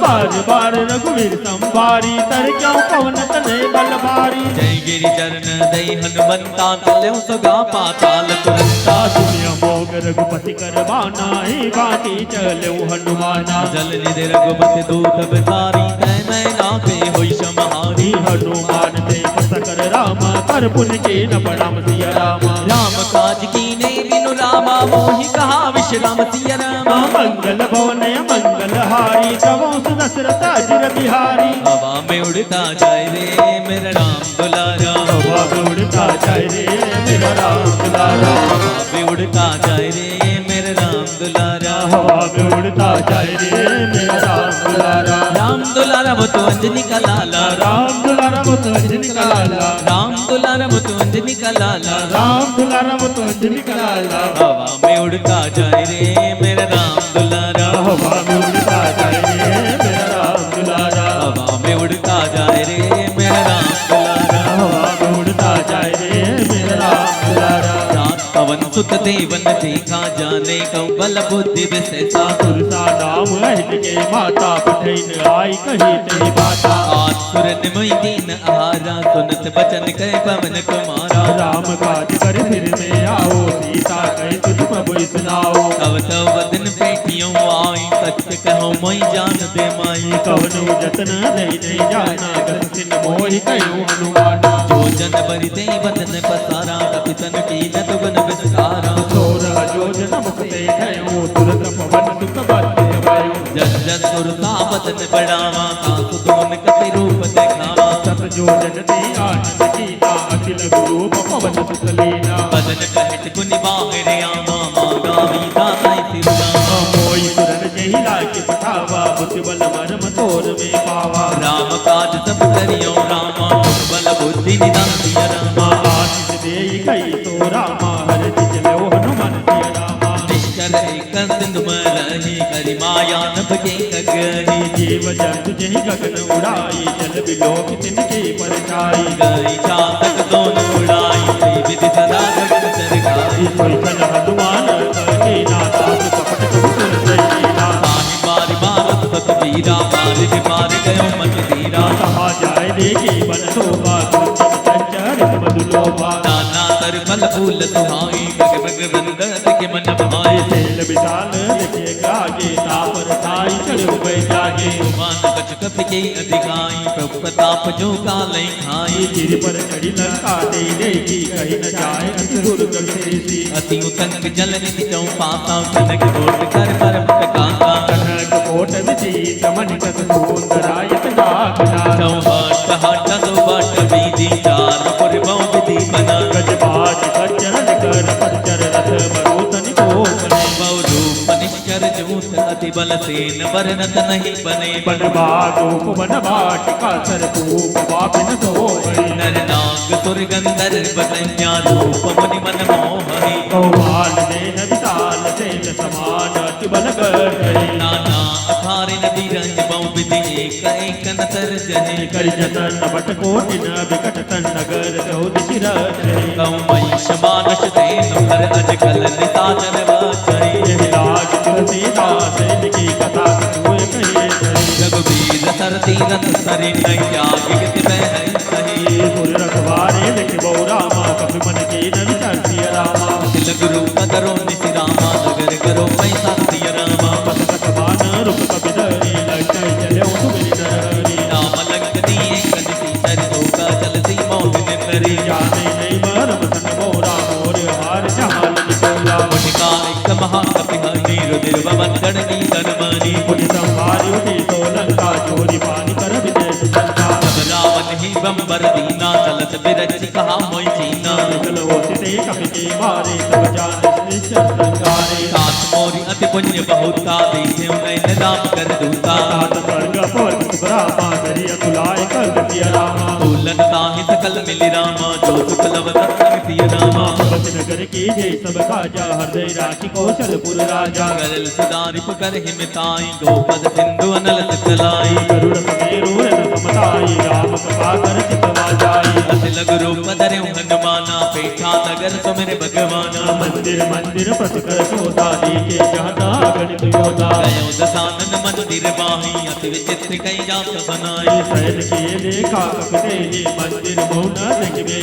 बार बार रघुवीर संभारी तर क्यों पवन तने बल भारी। जय गिरि चरण दई हनुमंता चलो सुगा पाताल तुरंता। दुनिया मोग रघुपति करवाना ही बाती चलो हनुमाना। जल निधि रघुपति दूत बिसारी तय मैं नाके होई समहारी। हनुमान देव सकर रामा कर पुन के न प्रणाम सिया रामा। राम काज कीने बिनु रामा मोहि कहा विश्राम सिया रामा। मंगल भवन मंगल हारी तवो सुदशरथ अजिर बिहारी। हवा में उड़ता जाए रे मेरा राम दुलारा। हवा में उड़ता जाए रे मेरा राम दुलारा। हवा में उड़ता जाए रे मेरा राम दुलारा। हवा में उड़ता जाए रे मेरा राम दुलारा। राम दुलारा वो तो अंजनी का लाला। राम दुलारा वो तो अंजनी का लाला। राम दुलारा वो तो अंजनी का लाला। राम दुलारा वो तो अंजनी का लाला। हवा में उड़ता जाए रे मेरा राम दुलारा। हवा में उड़ता जाए रे मेरा राम दुलारा। हवा में उड़ता जाए रे मेरा राम दुलारा। हवा में उड़ता जाए रे मेरा राम दुलारा। रात पवन सुत देवन देखा जाने कौ बल बुद्धि विशेषा। तुलसा नाम अहिल के माता पठैन आई कही तेरी बाता। आज सुर निमय दीन आहारा सुनत बचन कह पवन कुमारा। राम काज कर फिर में आओ सीता कह तुझ प्रभु सुनाओ। तब तब वदन पेटियों आई सत्य कहो मई जान दे माई। कवनो जतन नहीं नहीं जाना गतिन मोहि कयो हनुमाना। जो जन बरि दे वदन पसारा कपितन की न तुगन विस्तारा। सोरह जो जन मुख ते गयो तुरत पवन सुख बाते वायो। जस जस सुरता वदन बढ़ावा तासु दोन कति रूप दिखावा। सब जो जन ते आनंद कीना अखिल रूप पवन सुख लीना। बदन कहत गुनि बाहर आवा मांगा वीता ताई सिरना। मोई सुरन जही लाके पठावा बुद्धि बल मरम तोर में पावा। राम काज सब करियो रामा बल बुद्धि निदान दिया रामा। आशीष देई गई तो रामा हर जिज लो हनुमान सिया रामा। निष्कर एक सिंधु मरही करि माया नभ के कगही। जीव जंतु जही गगन उड़ाई जल बिलोक तिनके परछाई। गई चातक दोनों उड़ाई कई विधि सदा गगन चरगाई। कोई चल हनुमान कहे ना दास कपट कुल सहीना। ताहि बार बारत सत वीरा मार मार गयो मन धीरा। कहा जाए देगी बन शोभा चंचरित मधुलोभा। नाना तर फल फूल सुहाई गग बग बंदर के मन भाई। तेल विशाल देखे गागे तापर थाई चढ़ो गए जागे। मान कछ कप के अधिकाई प्रभु प्रताप जो काले खाई। गिर पर चढ़ी लंका दे देगी कहीं न जाए अति दुर्गम देसी। अति उतंग जल निधि चौपाता कनक कोट कर परम काका। कनक कोट विजीत मणिकत सुंदरायत जागना। चौहट हट सुबट बीजी चार पुरबों विधि बना। गजबाज सज्जन कर पचर रथ मरुतनि को बने। बहुरूप निश्चर जूत अति बल सेन वर्णत नहीं बने। बन बागो बन बाटिका सर पूप वापिन सोहरी। नर नाग सुर गंधर्व कन्या रूप मुनि मन मोहनी। कौमाल देन विशाल तेज समान अति बल गढ़ई। नाना अखारे नदी रंज बहु विधि एक एक नतर जने। करि जतन बट कोटि न विकट तन नगर चौद शिरत। कौमई शमानश तेन हर अज कल निसाचर वचई। यही लाग तुलसीदास इनकी कथा कछुए कहे। रघुवीर सर तीरथ सरि नहीं त्याग गति में है सही। तिलक रूप धरो निसि रामा नगर करो पैसा सिया रामा पत बान रूप कपिधरी लंकाई चलो सुमिरि नरहरि राम लंकनी एक निसि चर धोखा चलती मोहिन करी जाने नहीं मरम सन मोरा मोर हार जहाल निकोला मुनिका एक महाकपिहनी रुधिर भवन गणनी धनमणि पुनि संहारी उठी तो लंका चोरी पानी कर विदेश चलता तब रावण ही बंबर दीना चलत बिरच कहा मोई जीना निकल होती ते कपि के मारे तब जान निश्चर संगारे सात मोरी अति पुण्य बहुता देखे नैन राम कर दूता तात स्वर्ग पवन ब्रह्मा दरि अतुलाय कल सिया रामा फूलन ताहि सकल मिलि रामा जो सुख लव सत्संग सिया रामा पति नगर की जय सब काजा हृदय राखी कौशलपुर राजा करल सुदारि पुकर हिमताई गोपद सिंधु अनल सितलाई गरुड़ समेरु रन समताई राम कृपा कर चितवा जाई अति लग रूप धरे हनुमाना पेठा नगर सुमिर भगवाना मंदिर मंदिर प्रति कर शोधा देखे जहता गणित योधा गयो दसानन मंदिर माही अति विचित्र कई जात बनाई सैन के देखा कपते ही मंदिर मौन देखबे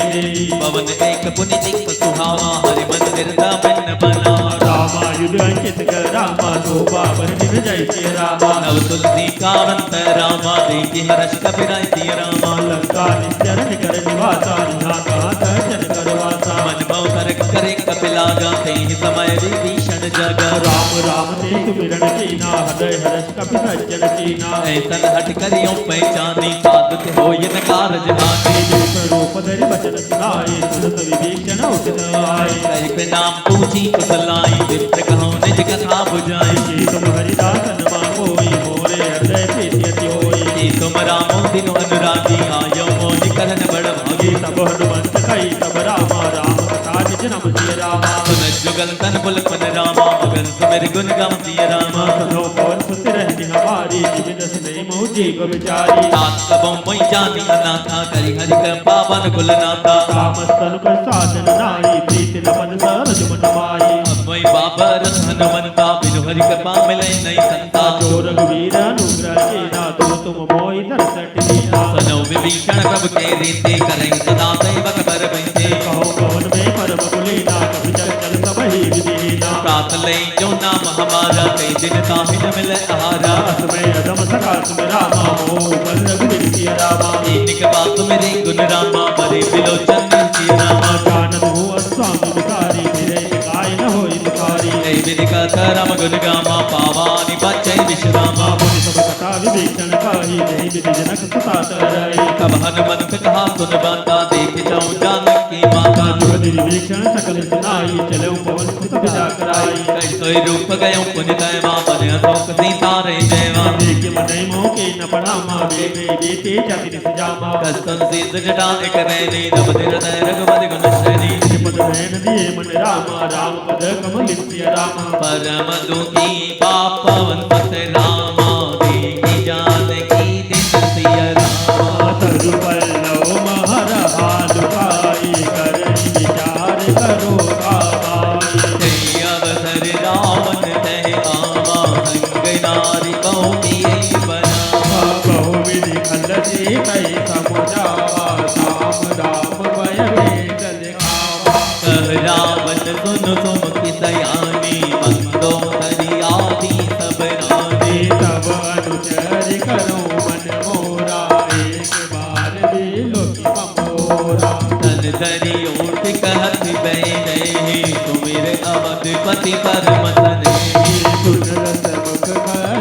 पवन एक पुनि दिख सुहावा हरि मंदिर दामन बना रामा युद्ध अंकित कर रामा शोभा बरदिन जय श्री रामा नव तुलसी कावंत रामा देखि हर्ष कपिराय सिया रामा लंका निश्चरण कर निवासा निहाता दर्शन करवासा मन भव करक करे कपिलागा तेहि समय विभीषण जगा राम राम ते सुमिरन कीना हृदय हर्ष कपि सज्जन कीना ऐसन हट करियो पहचानी साधु ते होय न कारज हानि देख रूप धरि वचन सुनाए सुनत विभीषण उठन आए कई पे नाम पूछी कुशलाई विप्र कहो निज कथा बुझाई कि तुम हरिदासन मांगोई मोरे हृदय प्रीति अति होई कि तुम रामो दिनो अनुरागी आयो मोहि करन बड़ भागी तब हनुमंत कई तब रामा राम कथा निज नम सिय रामा सुन जुगल तन पुल पन रामा मगन सुमेर गुण गम सिया रामा सनो पवन सुत रहनी हमारी जिबिन सुनई मोह जीव विचारी तात कबो मोहि जानी अनाथा करि हरि कृपा बन कुलनाथा कामस्तनु कर साधन नाई प्रीति नमन सरज मन माई मोहि बाबर हनुमंता बिनु हरि कृपा मिलै नहीं संता जो रघुवीर अनुग्रह कीना तो तुम मोहि दर्शन दीना सनो विभीषण प्रभु के रीते करें सदा दैवक बर बैठे कहो कवन में परम कुलीना कभी चल चल सब ही विदीना प्रात ले जो नाम हमारा ते दिन ताहि न मिले आहारा असमय अदम सका तुम रामा मोह बल रघुवीर सिय रामा एक बात मेरे गुण रामा बरे बिलोचन सिया रामा जानत हो स्वामी विकारी मेरे गाय न होई तुकारी जय विदिका करम गुण गामा पावानि बच्चै विश्रामा मुनि सब कथा विभीषण काही जय विधि जनक सुता तरई तब हनुमंत कहा सुन बाता देख जाऊं जानकी माता जुगति विभीषण सकल सुनाई चलो पवन सुत विदा कराई कैसोई रूप गयो पुनि दैवा बन अशोक सीता रे जयवा देख मन मोह के न पड़ामा वे बेटे जाति निस जामा कस्तन सीत जटा एक रैनी नव दिन दय रघुपति गुण श्रेणी पद नयन दिए मन रामा राम पद कमल सिय रामा परम दुखी पापवन पत रामा देखी जानकी दिन सिया रामा तरु पल्लव महर हालुकाई करई विचार करो आबाई जय अवसर रावण तह आवा संग नारी बहु किए बनावा बहु विधि खल से कई समुझावा राम राम भय भेद लिखावा कह रावण सुन सुमुखि सयानी मंदोदरी आदि सब रानी तब अनुचर करो मन मोरा एक बार बिलो की पमोरा तन धरी उठ कहत बैने तुमेरे अवधपति परम तने सुन रस मुख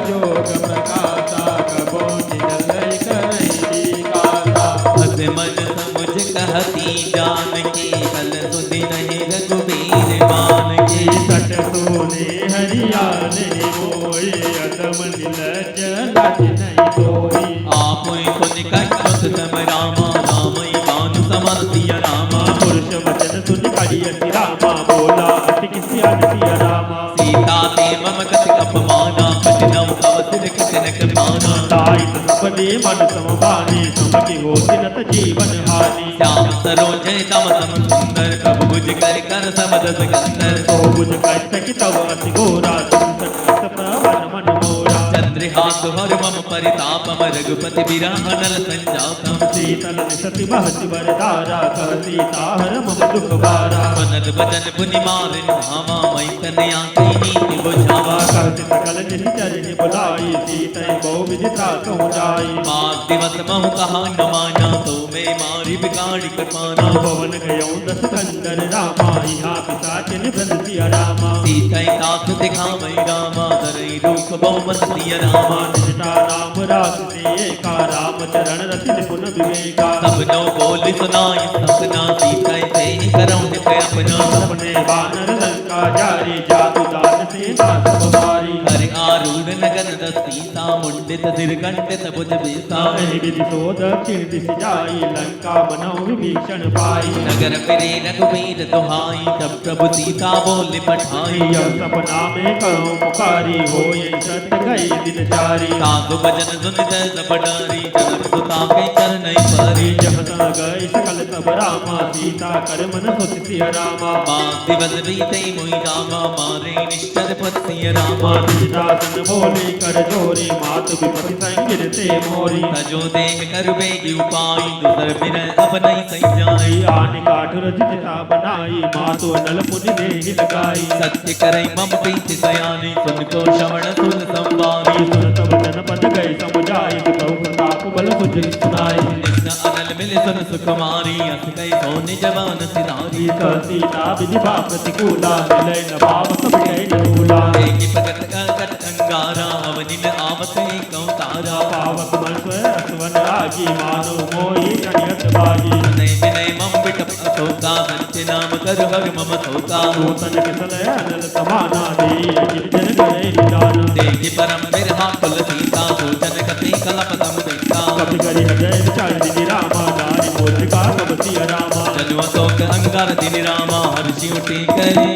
जोग प्रकाशा कबो निडल करई काता हस मन समुझ कहती जानकी कल सुधि नहीं रघुबीर मान की सट सोने हरियाणे मोए अदम नीलज लज नहीं तोरी आप पुनि कटुत तम रामा राम बान समर सिया रामा पुरुष वचन सुन करियति रामा बोला अति किसी अनसिय रामा सीता ते मम कति अपमाना कठिनम अवसर कितनक माना ताई तपदे मन समबानी समकी होति नत जीवन हानि श्याम सरोजय तम सम सुंदर कब बुझ कर समद सकंदर तो बुझ कष्ट की तव अति घोरा संकट प्रवन मन मोरा चंद्रहास मातु हर मम परितापम रघुपति बिरहनल संजातम शीतल निसति महति वरदारा कह सीता हर मम दुख बारा मनद बदन पुनि मारिन भावा मई तनया की नीति बुझावा कहत सकल निश्चर बुलाई सीतै बहु विधि त्रासहु जाई मात दिवस महु कहा न माना तो मैं मारी बिगाड़ी कृपाना भवन गयौ दस कंदन रामा यहाँ पिशाच निभृत सिया रामा सीतै तात दिखावै रामा धरई रूप बहुमत सिया रामा निष्ठा नाम रास से एका राम चरण रति निपुण विवेका सब नो बोल सुनाई सपना सीतै ते करौ नित अपना अपने बानर लंका जारी जातु दान से नाथ बवारी हरि आरूढ़ नगन दस सीता मुंडित सिर कंडित भुज बेसा विधि सो दक्षिण दिश जाई लंका बनौ विभीषण पाई नगर फिरे रघुवीर दुहाई तब प्रभु सीता बोले पठाई यह सपना में करो पुकारी होय सत्य गई दिन चारी साधु भजन सुन जय सब डारी जनक सुता के चरण परी जह तह गई सकल तब रामा सीता कर मन सुत सिया रामा बात दिवस बीते मुई रामा मारे निष्ठर पत सिया रामा दासन बोली कर जोरी मात विपति संगिर ते मोरी सजो देह कर बेगी उपाई दूसर बिन अब नहीं सही जाई आन काठ रचिता बनाई मातो नल मुनि देहि लगाई सत्य करई मम प्रीति सयानी सुन को श्रवण सुन संवारी सुन तब जनपद गए समुझाई कहु प्रताप बल सुजि सुनाई कृष्ण अनल मिल सुन सुकुमारी अस गई सोने जवान सिधारी सीता विधि भा प्रतिकूला मिलै न भाव सब गए नूला एक भगत कट अंगारा अवनि में आवत कौ तारा पावक मन स्वयं रागी मानो मोहि जनियत बागी नय विनय मम बिटप अथोका संच नाम कर हर मम थोका नूतन किसल अनल समाना दे गिरजन करे निदाना देखि परम बिरहा कुल सीता सोचन कपि कलप तम देखा कपि करि जय विचार दिनि रामा नारी मोजिका सब सिया रामा जनु अशोक अंगार दिन रामा हर्षि उठे करे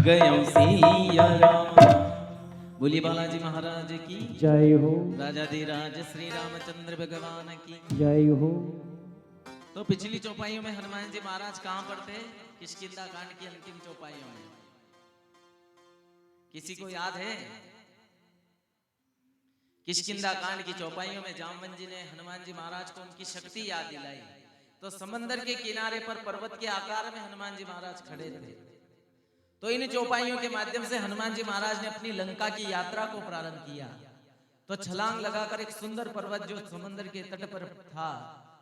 गयो सिया रामा। बोलिए बालाजी महाराज की जय हो राजाधिराज श्री रामचंद्र भगवान की जय हो। तो पिछली चौपाइयों में हनुमान जी महाराज कहां पर थे? किष्किंधा कांड की अंतिम चौपाइयों में। किसी को याद है? किष्किंधा कांड की चौपाइयों में जामवन जी ने हनुमान जी महाराज को उनकी शक्ति याद दिलाई। तो समंदर के किनारे पर पर्वत के आकार में हनुमान जी महाराज खड़े थे। तो इन चौपाइयों के माध्यम से हनुमान जी महाराज ने अपनी लंका की यात्रा को प्रारंभ किया। तो छलांग लगाकर एक सुंदर पर्वत जो समंदर के तट पर था,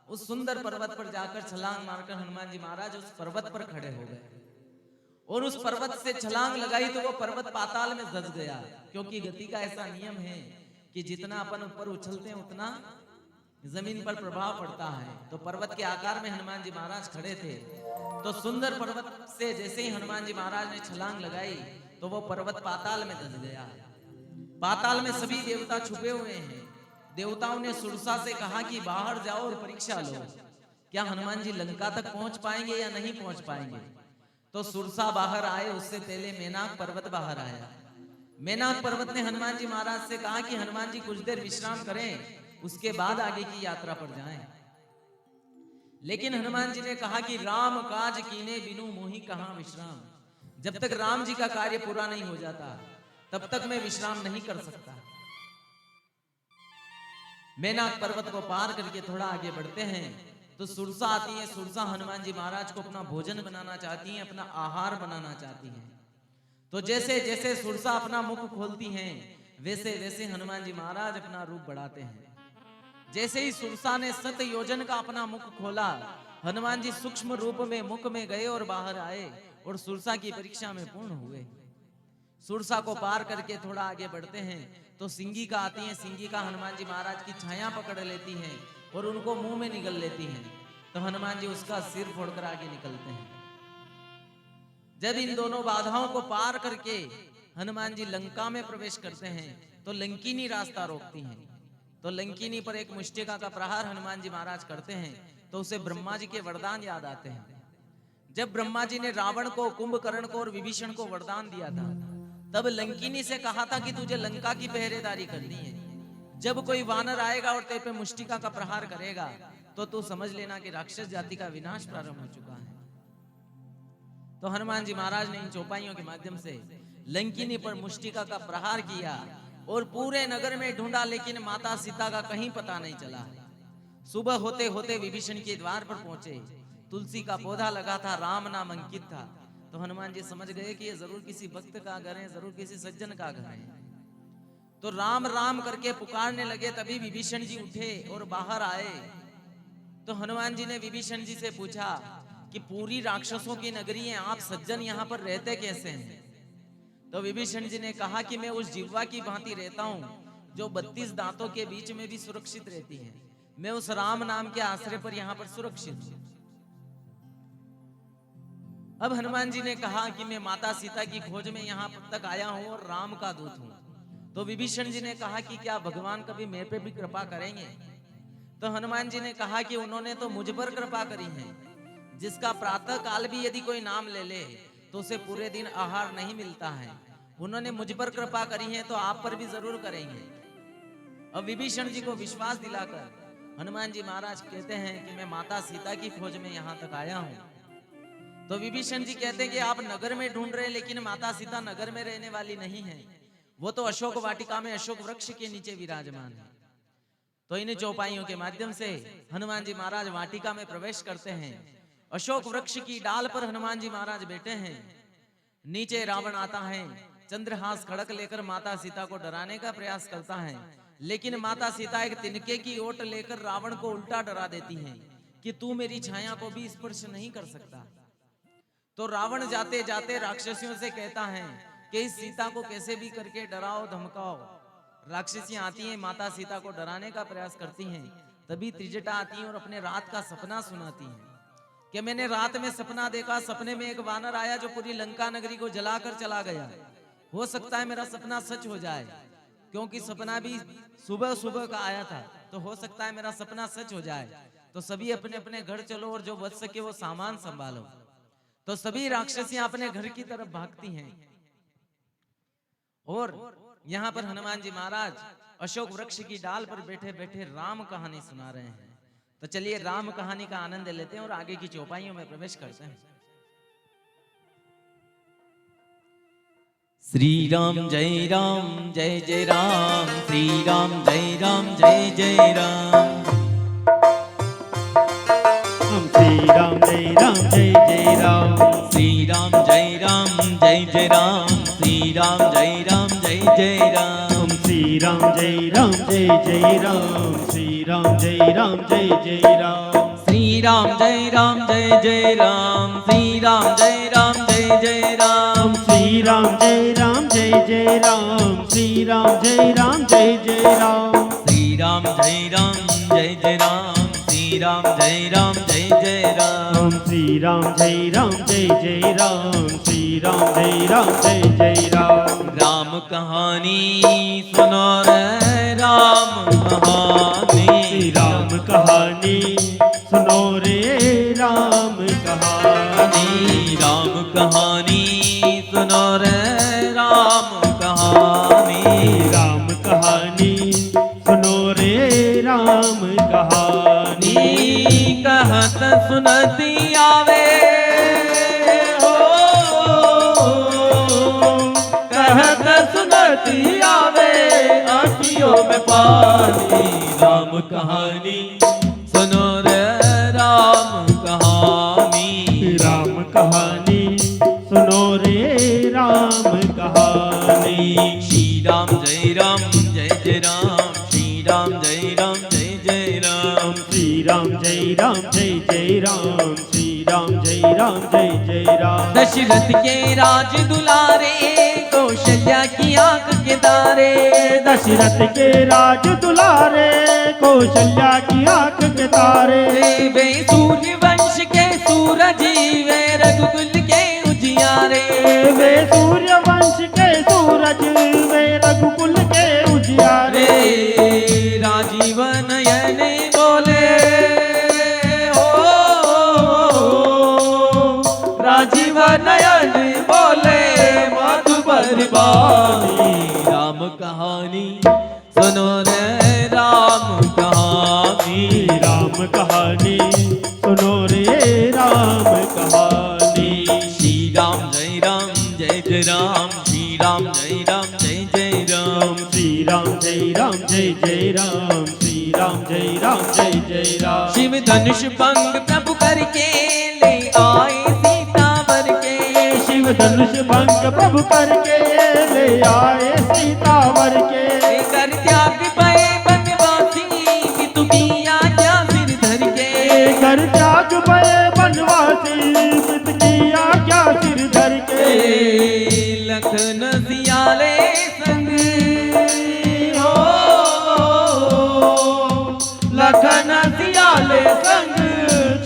उस सुंदर पर्वत पर जाकर छलांग मारकर हनुमान जी महाराज उस पर्वत पर खड़े हो गए और उस पर्वत से छलांग लगाई तो वो पर्वत पाताल में धंस गया। क्योंकि गति का ऐसा नियम है कि जितना अपन ऊपर उछलते हैं उतना जमीन पर प्रभाव पड़ता है। तो पर्वत के आकार में हनुमान जी महाराज खड़े थे। तो सुंदर पर्वत से जैसे ही हनुमान जी महाराज ने छलांग लगाई तो वो पर्वत पाताल में धंस गया। पाताल में सभी देवता छुपे हुए हैं। देवताओं ने सुरसा से कहा कि बाहर जाओ और परीक्षा लो, क्या हनुमान जी लंका तक पहुंच पाएंगे या नहीं पहुंच पाएंगे। तो सुरसा बाहर आए, उससे पहले मेनाक पर्वत बाहर आया। मेनाक पर्वत ने हनुमान जी महाराज से कहा कि हनुमान जी कुछ देर विश्राम करें, उसके बाद आगे की यात्रा पर जाएं। लेकिन हनुमान जी ने कहा कि राम काज कीने बिनु मोहि कहां विश्राम। जब तक राम जी का कार्य पूरा नहीं हो जाता तब तक मैं विश्राम नहीं कर सकता। मेनाक पर्वत को पार करके थोड़ा आगे बढ़ते हैं तो सुरसा आती है। सुरसा हनुमान जी महाराज को अपना भोजन बनाना चाहती हैं, अपना आहार बनाना चाहती हैं। तो जैसे जैसे सुरसा अपना मुख खोलती हैं वैसे वैसे हनुमान जी महाराज अपना रूप बढ़ाते हैं। जैसे ही सुरसा ने 7 योजन का अपना मुख खोला, हनुमान जी सूक्ष्म रूप में मुख में गए और बाहर आए और सुरसा की परीक्षा में पूर्ण हुए। सुरसा को पार करके थोड़ा आगे बढ़ते हैं तो सिंगिका आती है। सिंगिका हनुमान जी महाराज की छाया पकड़ लेती हैं और उनको मुंह में निगल लेती हैं। तो हनुमान जी उसका सिर फोड़कर आगे निकलते हैं। जब इन दोनों बाधाओं को पार करके हनुमान जी लंका में प्रवेश करते हैं तो लंकिनी रास्ता रोकती हैं। तो लंकिनी पर एक मुष्टिका का प्रहार हनुमान जी महाराज करते हैं तो उसे ब्रह्मा जी के वरदान याद आते हैं। जब ब्रह्मा जी ने रावण को, कुंभकर्ण को और विभीषण को वरदान दिया था तब लंकिनी से कहा था कि तुझे लंका की पहरेदारी करनी है। जब कोई वानर आएगा और तेरे पे मुष्टिका का प्रहार करेगा तो तू समझ लेना कि राक्षस जाति का विनाश प्रारंभ हो चुका है। तो हनुमान जी महाराज ने इन चौपाइयों के माध्यम से लंकिनी पर मुष्टिका का प्रहार किया और पूरे नगर में ढूंढा, लेकिन माता सीता का कहीं पता नहीं चला। सुबह होते होते विभीषण के द्वार पर पहुंचे। तुलसी का पौधा लगा था, राम नाम अंकित था। तो हनुमान जी समझ गए कि ये जरूर किसी भक्त का घर है, जरूर किसी सज्जन का घर है। तो राम राम करके पुकारने लगे। तभी विभीषण जी उठे और बाहर आए। तो हनुमान जी ने विभीषण जी से पूछा कि पूरी राक्षसों की नगरी है, आप सज्जन यहाँ पर रहते कैसे हैं? तो विभीषण जी ने कहा कि मैं उस जिह्वा की भांति रहता हूँ जो 32 दांतों के बीच में भी सुरक्षित रहती है। मैं उस राम नाम के आश्रय पर यहाँ पर सुरक्षित हूँ। अब हनुमान जी ने कहा कि मैं माता सीता की खोज में यहाँ तक आया हूँ और राम का दूत हूँ। तो विभीषण जी ने कहा कि क्या भगवान कभी मेरे पे भी कृपा करेंगे? तो हनुमान जी ने कहा कि उन्होंने तो मुझ पर कृपा करी है। जिसका प्रातः काल भी यदि कोई नाम ले ले तो उसे पूरे दिन आहार नहीं मिलता है। उन्होंने मुझ पर कृपा करी है तो आप पर भी जरूर करेंगे। अब विभीषण जी को विश्वास दिलाकर हनुमान जी महाराज कहते हैं कि मैं माता सीता की खोज में यहाँ तक आया हूँ। तो विभीषण जी कहते हैं कि आप नगर में ढूंढ रहे, लेकिन माता सीता नगर में रहने वाली नहीं है। वो तो अशोक वाटिका में अशोक वृक्ष के नीचे विराजमान है। तो इन चौपाइयों के माध्यम से हनुमान जी महाराज वाटिका में प्रवेश करते हैं। अशोक वृक्ष की डाल पर हनुमान जी महाराज बैठे हैं। नीचे रावण आता है, चंद्रहास खड़क लेकर माता सीता को डराने का प्रयास करता है, लेकिन माता सीता एक तिनके की ओट लेकर रावण को उल्टा डरा देती है कि तू मेरी छाया को भी स्पर्श नहीं कर सकता। तो रावण जाते जाते राक्षसियों से कहता है कि इस सीता को कैसे भी करके डराओ धमकाओ। राक्षसियां आती हैं, माता सीता को डराने का प्रयास करती हैं। तभी त्रिजटा आती है और अपने रात का सपना सुनाती है कि मैंने रात में सपना देखा, सपने में एक वानर आया जो पूरी लंका नगरी को जलाकर चला गया। हो सकता है मेरा सपना सच हो जाए, क्योंकि सपना भी सुबह सुबह का आया था, तो हो सकता है मेरा सपना सच हो जाए। तो सभी अपने अपने घर चलो और जो बच सके वो सामान संभालो। तो सभी राक्षसियां अपने घर की तरफ भागती हैं और यहाँ पर हनुमान जी महाराज अशोक वृक्ष की डाल पर बैठे बैठे राम कहानी सुना रहे हैं। तो चलिए राम कहानी का आनंद लेते हैं और आगे की चौपाइयों में प्रवेश करते हैं। श्री राम जय जय राम, श्री राम जय जय राम। श्री राम जय जय राम, श्री राम जय जय राम, श्री राम जय जय राम। श्री राम जय जय राम, श्री राम जय जय राम। श्री राम जय जय राम, श्री राम जय जय राम। श्री राम जय जय राम, श्री राम जय जय राम। श्री राम जय जय राम, श्री राम जय जय राम। श्री राम जय जय राम, श्री राम जय जय राम। राम कहानी सुनो रे राम कहानी, राम कहानी सुनो रे राम कहानी। राम कहानी सुनो रे राम कहानी। राम कहानी सुनो रे राम कहानी। कहत सुनती आवे हो, कहत सुनती आवे आँखियों में पानी। राम कहानी सुनो रे राम कहानी। राम कहानी सुनो रे राम कहानी। श्री राम जय जय राम, श्री राम जय जय राम। श्री राम जय जय राम, श्री राम जय जय राम। दशरथ के राज दुलारे, कौशल्या की आंख के तारे। दशरथ के राज दुलारे, कौशल्या की आंख के तारे। वे सूर्य वंश के सूरज, वे रघुकुल के उजियारे। वे सूर्य वंश के सूरज, वे रघुकुल के उजियारे। राजीव नयन बोले हो, राजीव नयन बोले मधुबर बानी। राम कहानी सुनो रे राम कहानी। राम कहानी सुनो रे राम कहानी। श्री राम जय जय राम, श्री राम जय जय राम। श्री राम जय राम जय जय राम श्री राम जय राम जय जय राम। शिव धनुष भंग प्रभु करके ले आए सीतावर के। शिव धनुष भंग प्रभु करके ले आए सीतावर के। कर त्याग पए बनवासी कि तू किया क्या सिर धर के। कर त्याग पए बनवासी पित किया क्या सिर धर के। लखन सियाले संग हो लखन सियाले संग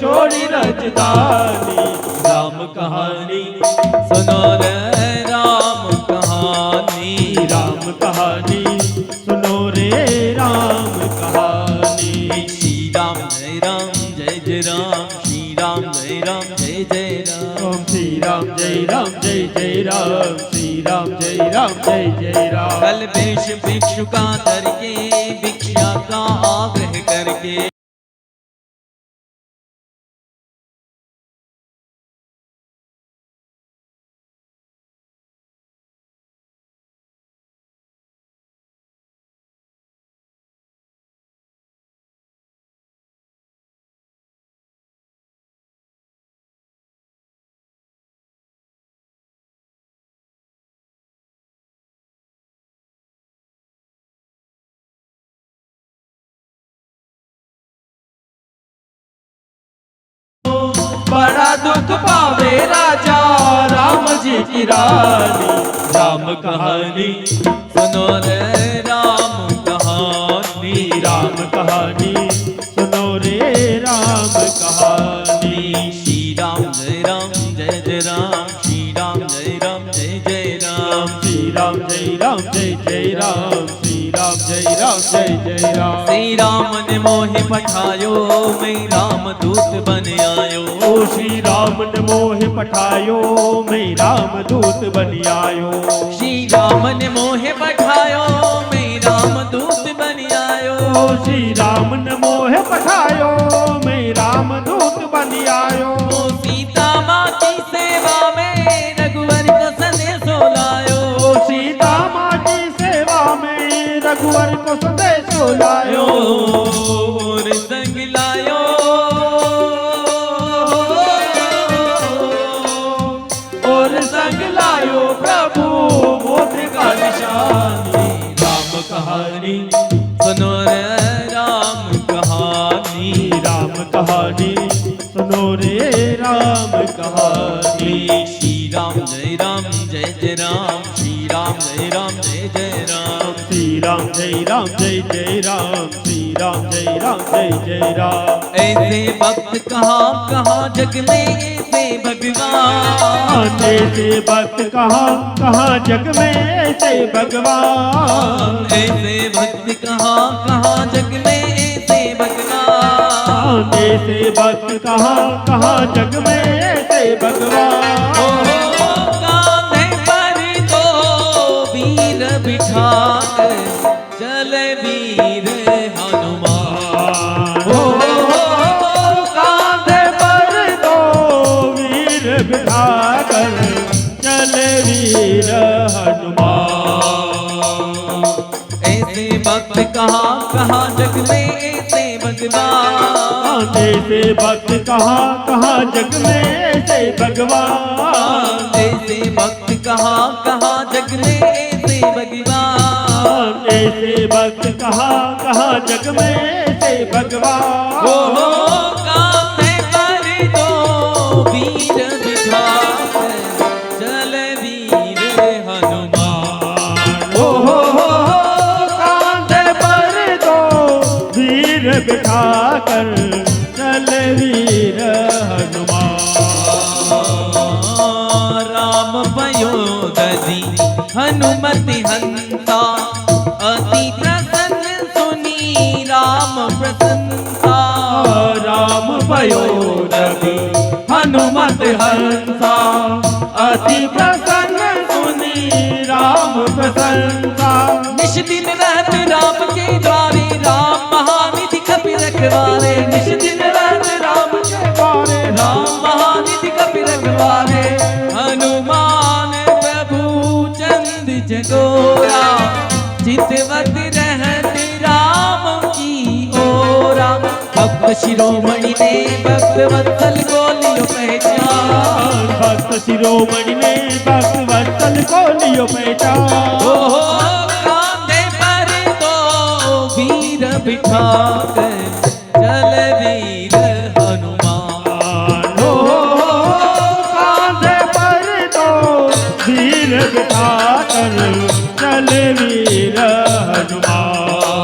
छोड़ी रजधानी। राम कहानी सुनो रे राम कहानी। राम कहानी सुनो रे राम कहानी। श्री राम जय जय राम श्री राम जय जय राम। ओम श्री राम जय जय राम श्री राम जय जय राम। कल वेश भिक्षु का धर के भिक्षा का आग्रह करके। बड़ा दुख पावे राजा राम जी की रानी। राम कहानी सुनो रे राम कहानी। राम कहानी सुनो रे राम कहानी। श्री राम जय जय राम श्री राम जय जय राम। श्री राम जय जय राम श्री राम जय जय राम। श्री राम ने मोहे पठायो मैं राम दूत बन आयो। ओ श्री राम ने मोहे पठायो मैं राम दूत बन आयो। श्री राम ने मोहे पठायो मैं राम दूत बन आयो। ओ श्री राम ने मोहे पठायो मैं राम दूत बन आयो। ओ सीता माँ की सेवा में रघुवर को संदेशो लायो। ओ सीता माँ की सेवा में रघुवर को संदेशो लायो। और संग लायो और संग लायो प्रभु मोक्ष का निशानी। राम कहानी सुनो रे राम कहानी। राम कहानी सुनो रे राम कहानी। श्री राम जय जय राम श्री राम जय जय राम। श्री राम जय जय राम श्री राम जय जय राम। ऐसे भक्त कहाँ जग में ऐसे भगवान। ऐसे भक्त कहाँ जग में ऐसे भगवान। ऐसे भक्त कहाँ जग में ऐसे भगवान। ऐसे भक्त कहाँ जग में ऐसे भगवान। कांधे पर तो वीर बिठा कर चले वीर हनुमान। कांधे पर दो वीर बिठा कर चले वीर हनुमान। ऐसे भक्त कहाँ जग में ऐसे भगवान। ऐसे भक्त कहाँ जग में ऐसे भगवान। ऐसे भक्त कहाँ जग में ऐसे भगवान। ऐसे भक्त कहाँ जग में ऐसे भगवान। कांधे पर दो वीर बिठा कर चले वीर हनुमान। कांधे पर दो वीर बिठा कर चले वीर हनुमान। राम पयोदधि हनुमति हंसा अति प्रसन्न सुनी राम प्रसन्नता। राम पयोदधि हनुमत हंसा अति प्रसन्न सुनी राम प्रसन्नता। निश दिन रहत राम के द्वारे राम महानिधि कपि रखवारे। निश दिन रहत राम के द्वारे राम महानिधि कपि रखवारे। हनुमान प्रभु चंद चकोरा चितवत रहते राम की ओरा भक्त शिरोमणि ने भक्त वत्सल को लियो पहचान भक्त शिरोमणि ने भक्त वत्सल को लियो पहचान ओहो कांधे पर तो वीर बिठा कर चल वीर हनुमान हो कांधे पर तो वीर बिठा कर चल वीर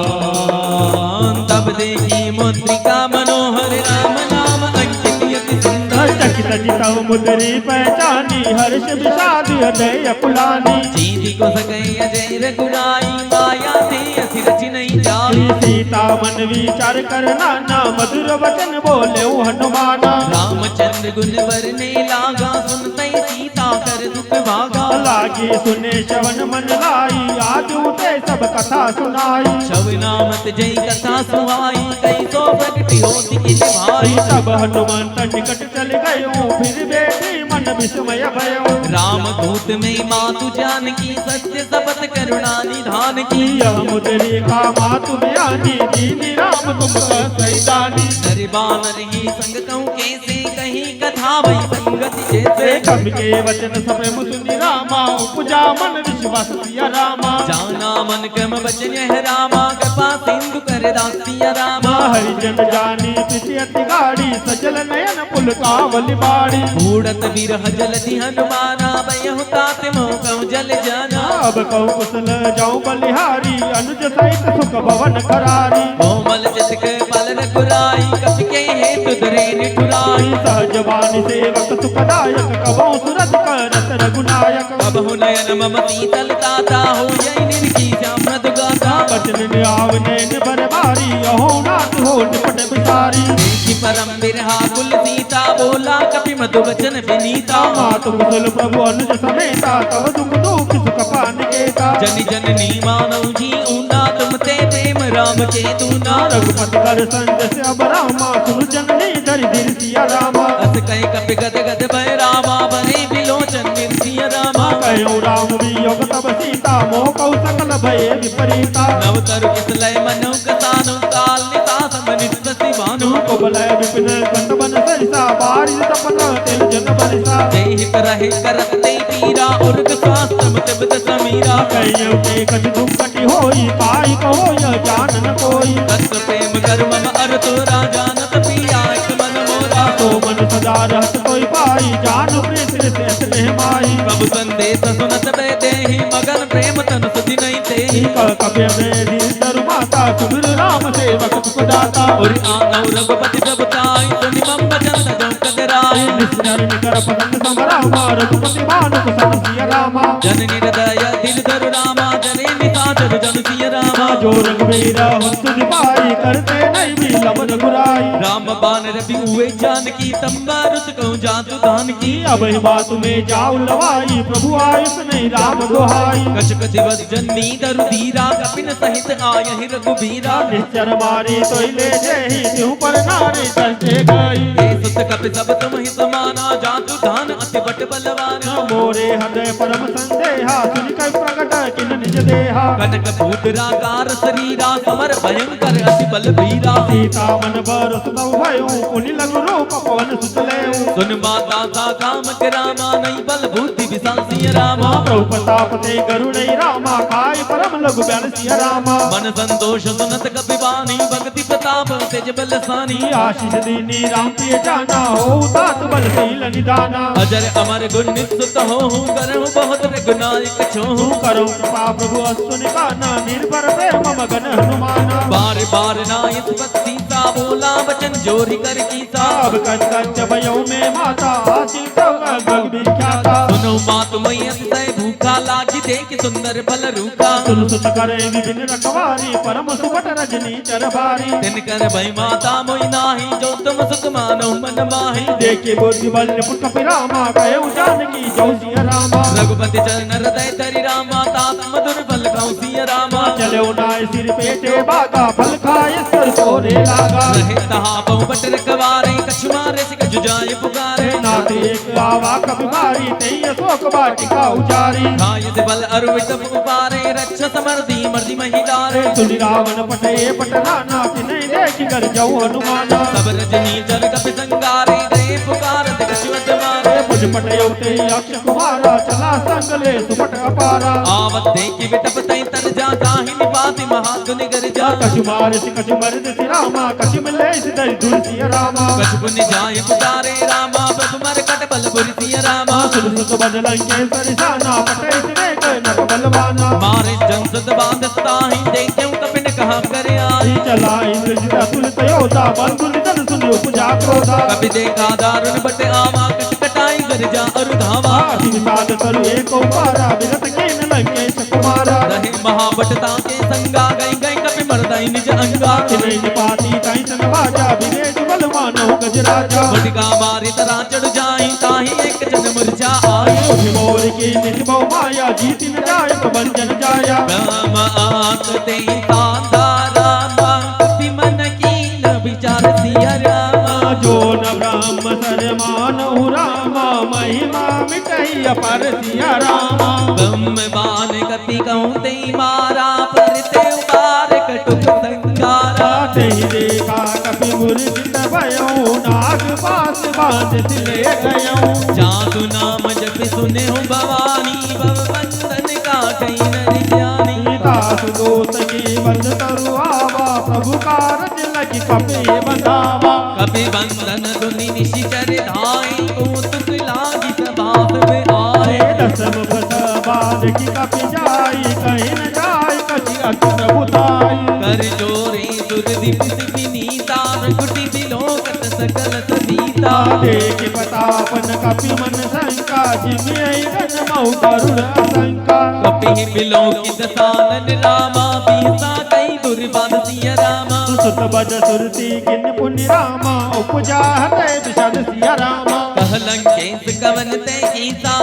हनुमान तब देखी मुद्रिका मनोहर राम नाम अंकित यति सुंदर चकित चितव मुद्री पहचानी हर्ष विषाद हृदय पुलानी जीती को सकै अजय रघुराई माया थी असि रचि नहीं जाई सीता मन विचार कर नाना मधुर वचन बोले हनुमाना रामचंद्र गुण वरने लागा सुनते सीता कर दुख भागा लागे सुने श्रवण मन लाई आज उठे सब कथा सुनाई शव नामत जय कथा सुहाई कई सो प्रगति होती की भाई तब हनुमंत निकट चल गयो फिर बेटी मन विस्मय भयो राम दूत में मातु जानकी सत्य शपथ करुणा निधान की यह मुद्री का मातु बयानी दीनी राम तुम सही जानी बानर ही संग कहूँ कैसे कहीं कथा वही संगति जैसे कब के वचन सब मुसुनि रामा उपजा मन विश्वास सिया रामा जाना मन कम बचन है रामा कृपा सिंधु कर दासिया रामा हरिजन जानी पिति अति गाड़ी सजल नयन पुल कावल बाड़ी बूढ़त बिरह जलति हनुमाना बयहु तात मोह कहूँ जल जाना अब कहूँ कुशल जाऊं बलिहारी अनुज सहित सुख भवन करारी कोमल जसक पल रघुराई कपि के हेतु धरे निठुराई सहज वाणी सेवक सुखदायक कबहु सुरत करत रघुनायक कबहु नयन मम शीतल ताता हो जय निर्की श्याम मधु गाता बचन न्याव नैन बरबारी अहो नाथ हो निपट बिसारी देखि परम बिरहा कुल सीता बोला कपि मधु वचन विनीता मातु कुशल प्रभु अनुज समेता तव दुख दुख सुख पान केता जन जननी मानव जी ऊना तुम ते प्रेम राम के दूना रघुपति कर संग से अब रामा सुन जननी धरि धीर सिया रामा अस कहे कपि गद गद भय रामा बने बिलोचन निर्सिया रामा कहो राम वियोग तब सीता मोह कौ सकल भय विपरीता नव तरु किसलय मनु कसानु काल निता समनित सिवानु को बलय विपिन कंद बन सरिसा बारिश तपन तेल जन बरिसा जय हित रहे करते पीरा उर्ग शास्त्रम तिब्बत समीरा कहो के कट दुख कटी होई पाई कहो यह जान न कोई तत्व प्रेम कर मम अरतु राजानत पिया एक मन मोरा तो मन सदा रहत कोई पाई जान प्रीत से स्नेह माई प्रभु संदेश सुनत बे देहि मगन प्रेम तन सुधि नहीं तेहि कबे मेरी दरु माता सुमिर राम सेवक सुख दाता और आनव रघुपति प्रभुताई सुनि मम वचन सजौ कदराई निस्तर निकर पतंग समरामा रघुपति मान कुशल सिया रामा जननी हृदय दिल धरु रामा जने निशाचर जन सिय रामा जो रघुवीर हंसु निपाई करते नहीं भी लमन गुराई राम बान रवि हुए जानकी तंबा रुत कहूँ जातु दान की अब ही बात में जाऊ लवाई प्रभु आयुष नहीं राम दोहाई कछुक दिवस जन्नी धरु धीरा कपिन सहित आयहि रघुबीरा निश्चर मारी तो ले जेहि त्यू पर नारी चलते गई हे सुत कपि सब तुम ही समाना जातु दान अति बट बलवाना मोरे हृदय परम संदेहा सुनि कई प्रकट किन निज देहा कनक भूतराकार शरीरा समर भयंकर अति बल भीरा सीता मन बरस नव भयो पुनि लघु रूप पवन सुत लेऊ सुन माता सा काम के रामा नहीं बल बुद्धि विशाल सिय रामा प्रभु प्रताप ते गरुड़ई रामा काय परम लघु बल सिया रामा मन संतोष सुनत कपिवानी भक्ति प्रताप तेज बलसानी आशीष दीनी राम प्रिय जाना हो तात बल शील निदाना अजर अमर गुण नित्सुत हो करहु बहुत रघुनायक छोहु करो कृपा प्रभु अश्विन काना निर्भर प्रेम मगन हनुमाना बार बार नायक सीता बोला वचन जोरी कर कीसा अब कच भयो में माता आशीष गग विख्याता सुनो मात मई अतिशय भूखा लागी देख सुंदर फल रूखा सुन सुत करे विभिन्न रखवारी परम सुबट रजनी चरबारी तिन कर भई माता मोई नाही जो तुम सुख मानो मन माही देखे बुद्धि बल निपुण कपिरामा कहे जानकी जो सिया रामा रघुपति चरण हृदय धरि रामा तात मधुर फल खाऊं सिय रामा चले उनाय सिर पेटे बागा फल खाए सर सोरे लागा रहे तहा बहु बट रखवारे कछु मारे से कछु जाय पुकारे नाथ एक बाबा कभी मारी तई अशोक वाटिका उजारी खाए से बल अरु विटप उपारे रक्ष समर्दी मर्दी महिला रे सुनि रावण पटे पटराना तिने देख कर जाऊं हनुमाना सब रजनी जल कपि संगारे दे पुकार दिगश्वत मारे मुझ पटयोते अक्ष कुमारा चला संगले सुपट अपारा आवत देखि विटप तै तन जा ताहि निपाति महाधुनि गर जा कछु मार कछु मर्द सि रामा कछु मिले सिदर दुलसी रामा कछु पुण्य जाय पुकारे रामा प्रभु मर कट बल पुरसी रामा सुन सुख बदलन के सरिसाना पटे सिने के नट बलवाना मारे जंसद बांधत ताहि देखियो कपिन कहा कर आई चला इंद्रजित तुलित योधा बंधुल तन सुनि उपजा क्रोधा कपि देखा दारुण बट आवा कट कटाई गर जा अरु धावा साध करु एक उपारा विरत केन लंकेश कुमारा रहे महाबटता के संगा गई गई कपि मरदाई निज अंगा तिने निपाती ताई सन बाजा विरेज बलवानो गजराजा बटिका मारी तरा चढ़ जाई ताहि एक जन मुरझा आई मोर की निज बहु माया जीति न जाय भंजन जाया राम आत ते तांदा रामा कपि मन की न विचार सिया रामा जो न ब्रह्म सरमान रामा महिमा मिटई अपर सिया रामा ब्रह्म बान कपि कहूँ ते मारा पर ते उबार कटुक संगारा ते देखा कपि मूर्छित भयो नाग पास बांध ले गयो जादू नाम जप सुने हो भवानी भव बंधन काटई नर ज्ञानी दास दोष की बंध तरु आवा प्रभु कारज लगी कपि बंधावा कपि बंधन दुनि निशिचर धाई को तुक लागी सभास में आए दसम भस बांध की कपि जाई कहीं न जाय कछि अचन बुताई कर जोरे दुर्दीप विनीता रघुटी दिलोकत सकल सतीता देख प्रतापन कपि मन शंका जिमियै गन महु करुण आशंका कपि बिलो की दसानन रामा पीसा कई दुर्बाद सिया रामा सुत बज सुरती किन पुण्य रामा उपजा हृदय विशद सिया रामा कहलंकेश कवन ते कीसा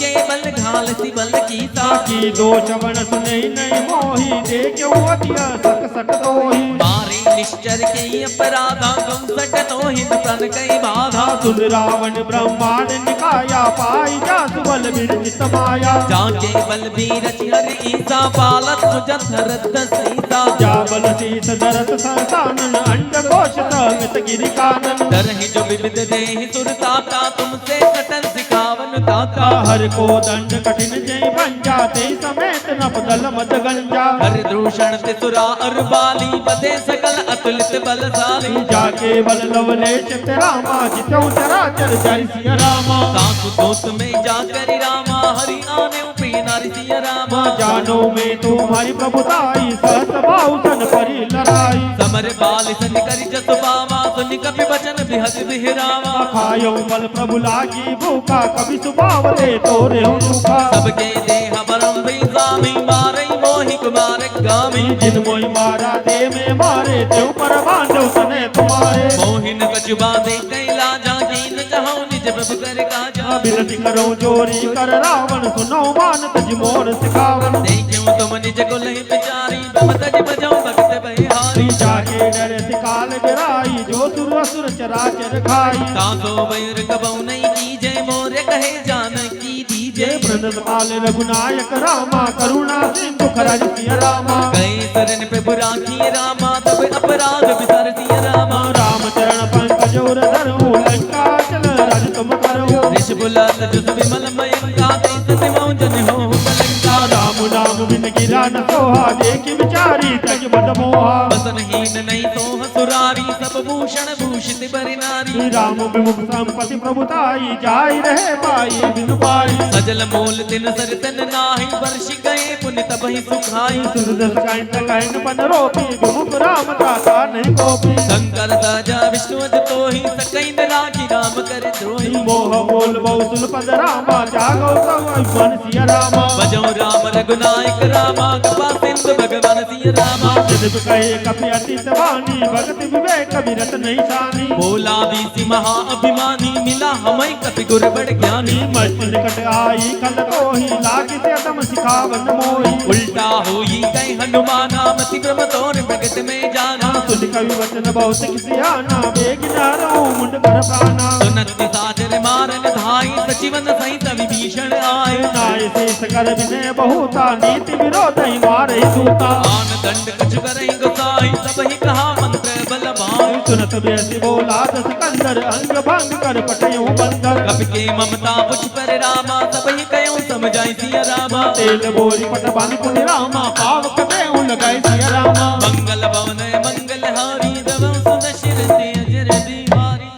के बल घाल सी बल कीसा की दोष बन सुनै नहीं मोहि देखो अतिया सक सक तोहि मारे निश्चर के अपराधा गम सट तोहि तन कई बाधा सुन रावण ब्रह्मांड निकाया पाई जा सुबल विरचित माया जाके बल बीर हर ईसा पालत सुजत धरत सीता जा बल शीस धरत संसानन अंड कोश समित गिरि कानन डरहि जो विविध देहि सुरताता तुमसे कटन सिखावन ताता हर को दंड कठिन जय बन जाते समेत नप दल मद गंजा हर दूषण तिसुरा और बाली बदे सकल अतुलित बलशाली जाके बल लवलेश रामा जितौ चराचर जय सिया रामा सासु दोस्त में जाकर रामा हरि आने उपी नारी सिया रामा जानो में तुम्हारी प्रभुताई सहस बाहु सन परी लड़ाई समर बाल सन करि जसु बामा सुनि कपि बचन बिहद बिहरावा खायो बल प्रभु लागी भूखा कभी सुबावले तोरे रूखा सबके देह परम स्वामी मारे मोहि कुमार गामी जिन मोहि मारा दे में मारे तेउ पर बांधो सने तुम्हारे मोहिन कछुबा दे कैला जाकीन चाहो निज प्रभु कर काजा बिनती करो जोरी कर रावण सुनो मान तज मोर सिखावन देखियो तुम निज कुल विचारी बमतज बजाओ भक्त बहिहारी जाके डर सिकाल गिराई जो सुर असुर चराचर खाई तातो वैर कबौ नहीं कीजे मोरे कहे जानकी दीजे प्रणत पाल रघुनायक रामा करुणा सिंधु खरज सिया रामा गए शरण पे बुराखी रामा तब अपराध विसर सिया रामा राम चरण पंकज उर धरऊ लंका चल राज तुम करो ऋष बुलात जुस विमल मयंका तैस सिमौ जन हो कलंका राम नाम बिन गिरा न सोहा देख विचारी तज मद मोहा बसनहीन नहीं तो हसुरारी सब भूषण भूषित बरि नारी राम विमुख संपत्ति प्रभुताई जाय रहे पाई बिनु पाई सजल मूल तिन सर तन नाही वर्ष गए पुण्य तबहि सुखाई सुरदस काइन तकाइन पन रोपी विमुख राम दाता नहीं कोपी शंकर साजा विष्णु अज तोहि सकैन राखी राम कर द्रोही मोह बोल बहुसुल पद रामा जागो सवै मन सिया रामा बजौ राम रघुनायक रामा कृपा सिंधु भगवान सिया रामा जब कहे कपि अतीत वाणी भगत विवेक विरत नहीं सानी बोला बीसी महा अभिमानी मिला हमें कपि गुर बड़ ज्ञानी मस्त निकट आई कल कोही लागी से दम सिखावन मोही उल्टा होई कई हनुमाना मति ब्रह्म तोर प्रगट में जाना सुन कवि वचन बहुत किसियाना बेगिना रहूं मुंड कर प्राणा सुनति साजर पर मारन धाई सचिवन सहित विभीषण आए नाय शेष कर विनय बहुता नीति विरोध ही मारे सूता आन दंड कछु करई गोसाई सब ही कहा मंत्र बल भाई सुनत बेसी बोला दस कंदर अंग भंग कर पटयूं बंदर कपि के ममता पुछ पर रामा सब ही कयो समझाई सिया रामा तेल बोरी पट बांध पुन रामा पावक देऊं लगाई सिया रामा मंगल भवन मंगल हारी दवं सुदशिर ते अजर बिहारी।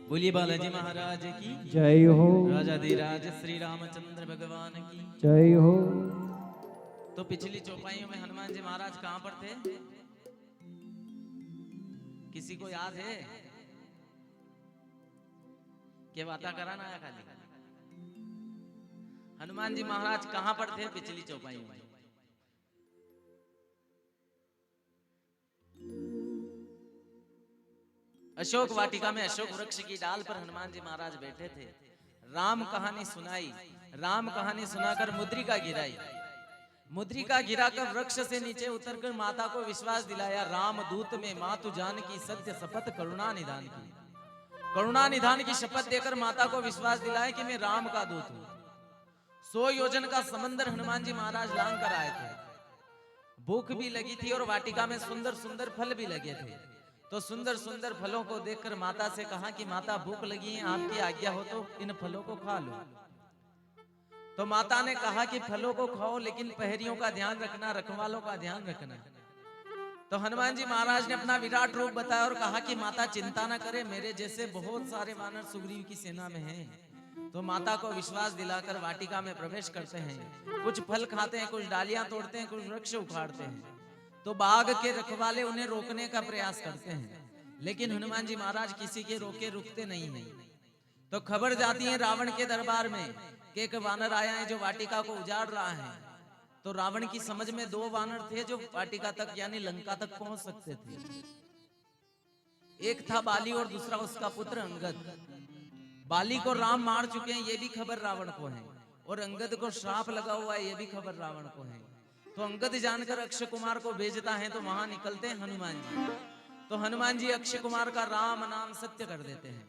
बोलिए बालाजी महाराज की जय हो राजाधिराज श्री रामचंद्र भगवान की जय हो। तो पिछली चौपाइयों में हनुमान जी महाराज कहां पर थे? किसी को याद है? क्या बाता कराना आया खाली? हनुमान जी महाराज कहां पर थे पिछली चौपाइयों में? अशोक वाटिका में अशोक वृक्ष की डाल पर हनुमान जी महाराज बैठे थे। राम कहानी सुनाई, राम कहानी सुनाकर मुद्रिका गिराई, मुद्रिका गिराकर वृक्ष से नीचे उतरकर माता को विश्वास दिलाया। राम दूत में मातु जान की सत्य शपथ करुणा निधान की, करुणा निधान की शपथ देकर माता को विश्वास दिलाया कि मैं राम का दूत हूं। 100 योजन का समंदर हनुमान जी महाराज लांग कर आए थे। भूख भी लगी थी और वाटिका में सुंदर सुंदर फल भी लगे थे। तो सुंदर सुंदर फलों को देखकर माता से कहा कि माता भूख लगी है, आपकी आज्ञा हो तो इन फलों को खा लो। तो माता ने कहा कि फलों को खाओ लेकिन पहरियों का ध्यान रखना, रखवालों का ध्यान रखना। तो हनुमान जी महाराज ने अपना विराट रूप बताया और कहा कि माता चिंता ना करे, मेरे जैसे बहुत सारे वानर सुग्रीव की सेना में हैं। तो माता को विश्वास दिलाकर वाटिका में प्रवेश करते हैं। कुछ फल खाते हैं, कुछ डालियां तोड़ते हैं, कुछ वृक्ष उखाड़ते हैं। तो बाघ के रखवाले उन्हें रोकने का प्रयास करते हैं, लेकिन हनुमान जी महाराज किसी के रोके रुकते नहीं हैं। तो खबर जाती है रावण के दरबार में कि एक वानर आया है जो वाटिका को उजाड़ रहा है। तो रावण की समझ में 2 वानर थे जो वाटिका तक यानी लंका तक पहुंच सकते थे। एक था बाली और दूसरा उसका पुत्र अंगद। बाली को राम मार चुके हैं ये भी खबर रावण को है, और अंगद को श्राप लगा हुआ है ये भी खबर रावण को है। तो अंगद जानकर अक्षय कुमार को भेजता है, तो वहां निकलते हैं हनुमान जी। तो हनुमान जी अक्षय कुमार का राम नाम सत्य कर देते हैं।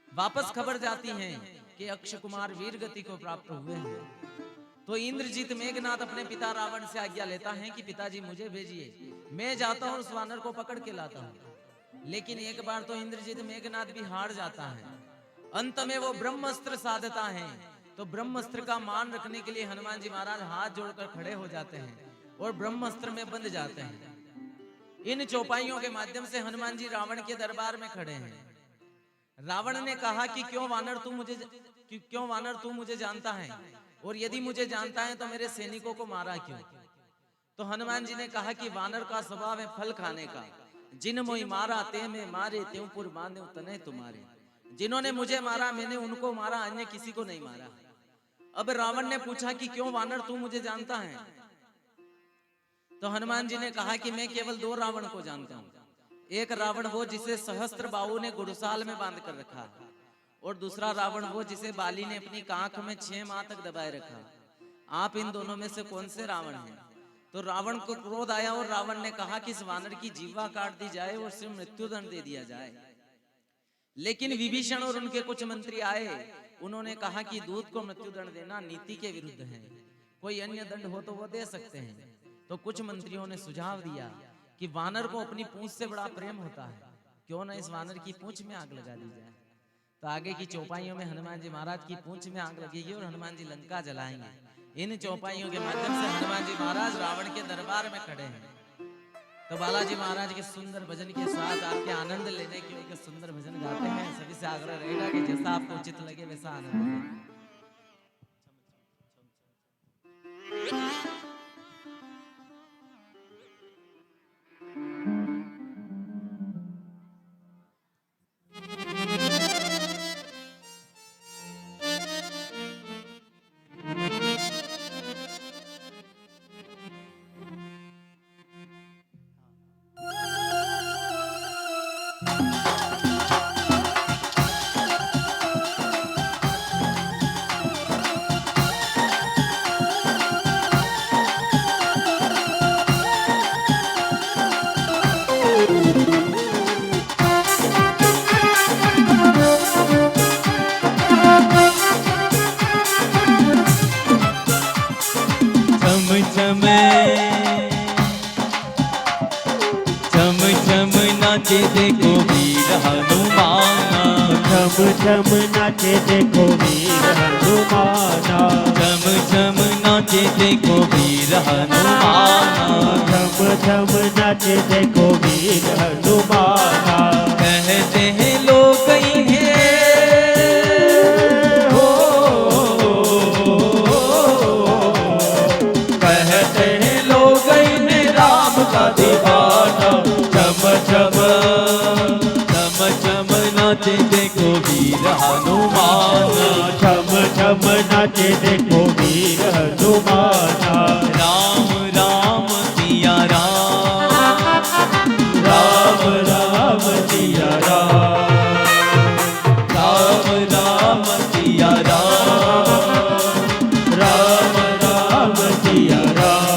वापस खबर जाती है कि अक्षय कुमार वीर गति को प्राप्त हुए हैं। तो इंद्रजीत मेघनाथ अपने पिता रावण से आज्ञा लेता है कि पिताजी मुझे भेजिए, मैं जाता हूं उस वानर को पकड़ के लाता हूं। लेकिन एक बार तो इंद्रजीत मेघनाथ भी हार जाता है। अंत में वो ब्रह्मास्त्र साधता है। तो ब्रह्मास्त्र का मान रखने के लिए हनुमान जी महाराज हाथ जोड़कर खड़े हो जाते हैं और ब्रह्मास्त्र में बंध जाते हैं। इन चौपाइयों के माध्यम से हनुमान जी रावण के दरबार में खड़े हैं। रावण ने कहा कि क्यों वानर तू मुझे जानता है, और यदि मुझे जानता है तो मेरे सैनिकों को मारा क्यों? तो हनुमान जी ने कहा कि वानर का स्वभाव है फल खाने का। जिन मोई मारा ते में मारे त्यों पुर माने तने तुम्हारे। जिन्होंने मुझे मारा मैंने उनको मारा, अन्य किसी को नहीं मारा। अब रावण ने पूछा कि क्यों वानर तू मुझे जानता है? तो हनुमान जी ने कहा कि मैं केवल 2 रावण को जानता हूं। एक रावण वो जिसे सहस्त्र बाहु ने गुड़साल में बांध कर रखा, और दूसरा रावण वो जिसे बाली ने अपनी कांख में 6 माह तक दबाए रखा। आप इन दोनों में से कौन से रावण हैं? तो रावण को क्रोध आया और रावण ने कहा कि इस वानर की जीवा काट दी जाए और सिर्फ मृत्युदंड दे दिया जाए। लेकिन विभीषण और उनके कुछ मंत्री आए, उन्होंने कहा कि दूत को मृत्युदंड देना नीति के विरुद्ध है, कोई अन्य दंड हो तो वो दे सकते हैं। तो कुछ मंत्रियों ने सुझाव दिया कि वानर को अपनी पूंछ से बड़ा प्रेम होता है, क्यों ना इस वानर की पूंछ में आग लगा दी जाए। तो आगे की चौपाइयों में हनुमान जी महाराज की पूंछ में आग लगेगी और हनुमान जी लंका जलाएंगे। इन चौपाइयों के माध्यम से हनुमान जी महाराज रावण के दरबार में खड़े हैं। तो बालाजी महाराज के सुंदर भजन के साथ आपके आनंद लेने के लिए सुंदर भजन गाते हैं। सभी से आग्रह रहेगा कि जैसा आपको उचित लगे वैसा आनंद लें। छम छम छम नाचे देखो वीर हनुमाना छम छम नाचे देखो वीर हनुमाना छम छम नाचे देखो वीर हनुमाना छम छम नाचे देखो वीर हनुमाना कहते हैं लोग इन्हें हो कहते हैं लोग इन्हें राम का दीवाना छम छम छम छम नाचे देखो वीर हनुमाना छम छम नाचे देखो वीर हनुमाना राम राम सिया राम राम राम सिया राम राम राम सिया राम राम राम सिया राम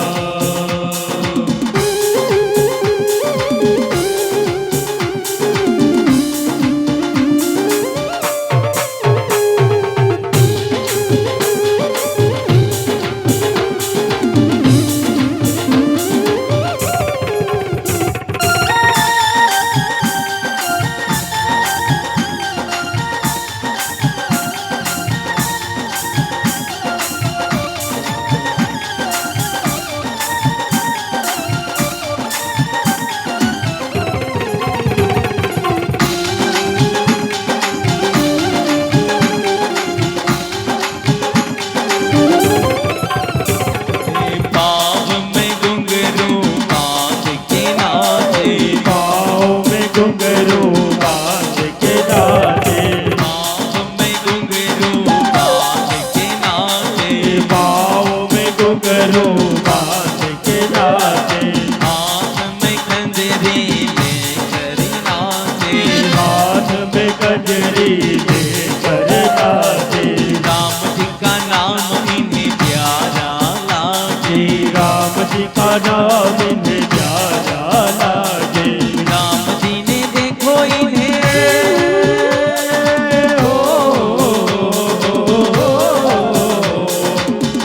पाँव में घुंघरू बांध के नाचे पाँव में घुंघरू बांध के नाचे पाँव में घुंघरू बांध के नाचे पाँव में घुंघरू बांध के नाचे हाथ में खंजरी लेकर नाचे हाथ में कजरी लेकर नाचे राम जी का नाम इन्हें प्यारा लागे राम जी का नाम इन्हें प्यारा लागे राम जी ने देखो इन्हें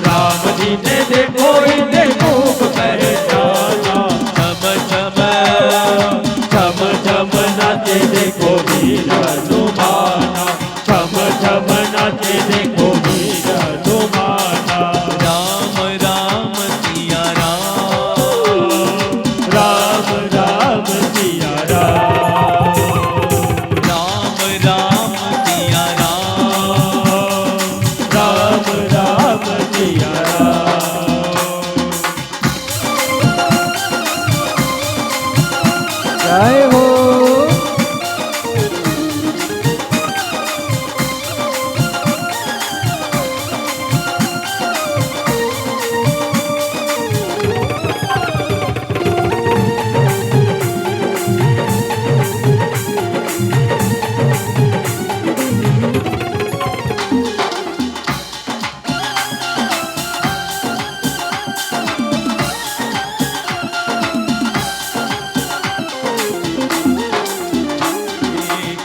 राम जी ने देखो इन्हें खूब पहचाना छम छम छम छम नाचे देखो वीर हनुमाना छम छम नाचे देखो वीर हनुमाना राम राम सिया राम राम राम सिया राम राम राम सिया राम राम राम सिया राम जय हो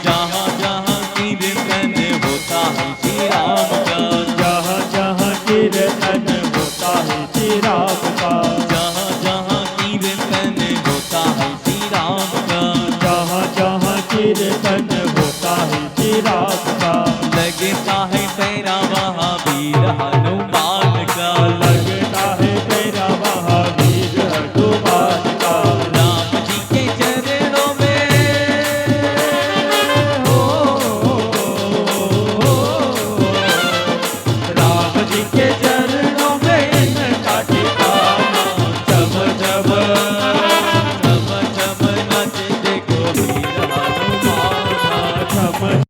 जहाँ जहाँ कीर्तन होता है श्री राम का जहाँ जहाँ कीर्तन होता है श्री राम का जहाँ जहाँ कीर्तन होता है श्री राम का जहाँ जहाँ कीर्तन होता है श्री राम का लगता है तेरा वहाँ वीर हनुमान का लगता है तेरा महावीर हनुमान का राम जी के चरणों में राम जी के चरणों में इनका ठिकाना छम छम छम छम नाचे देखो वीर हनुमान छम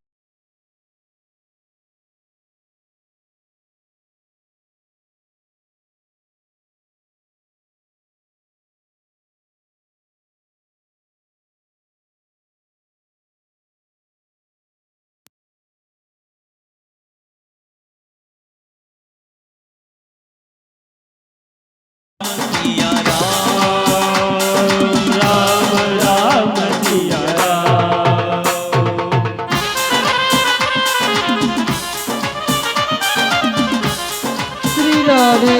सिया राम राम राम सिया राम श्री राधे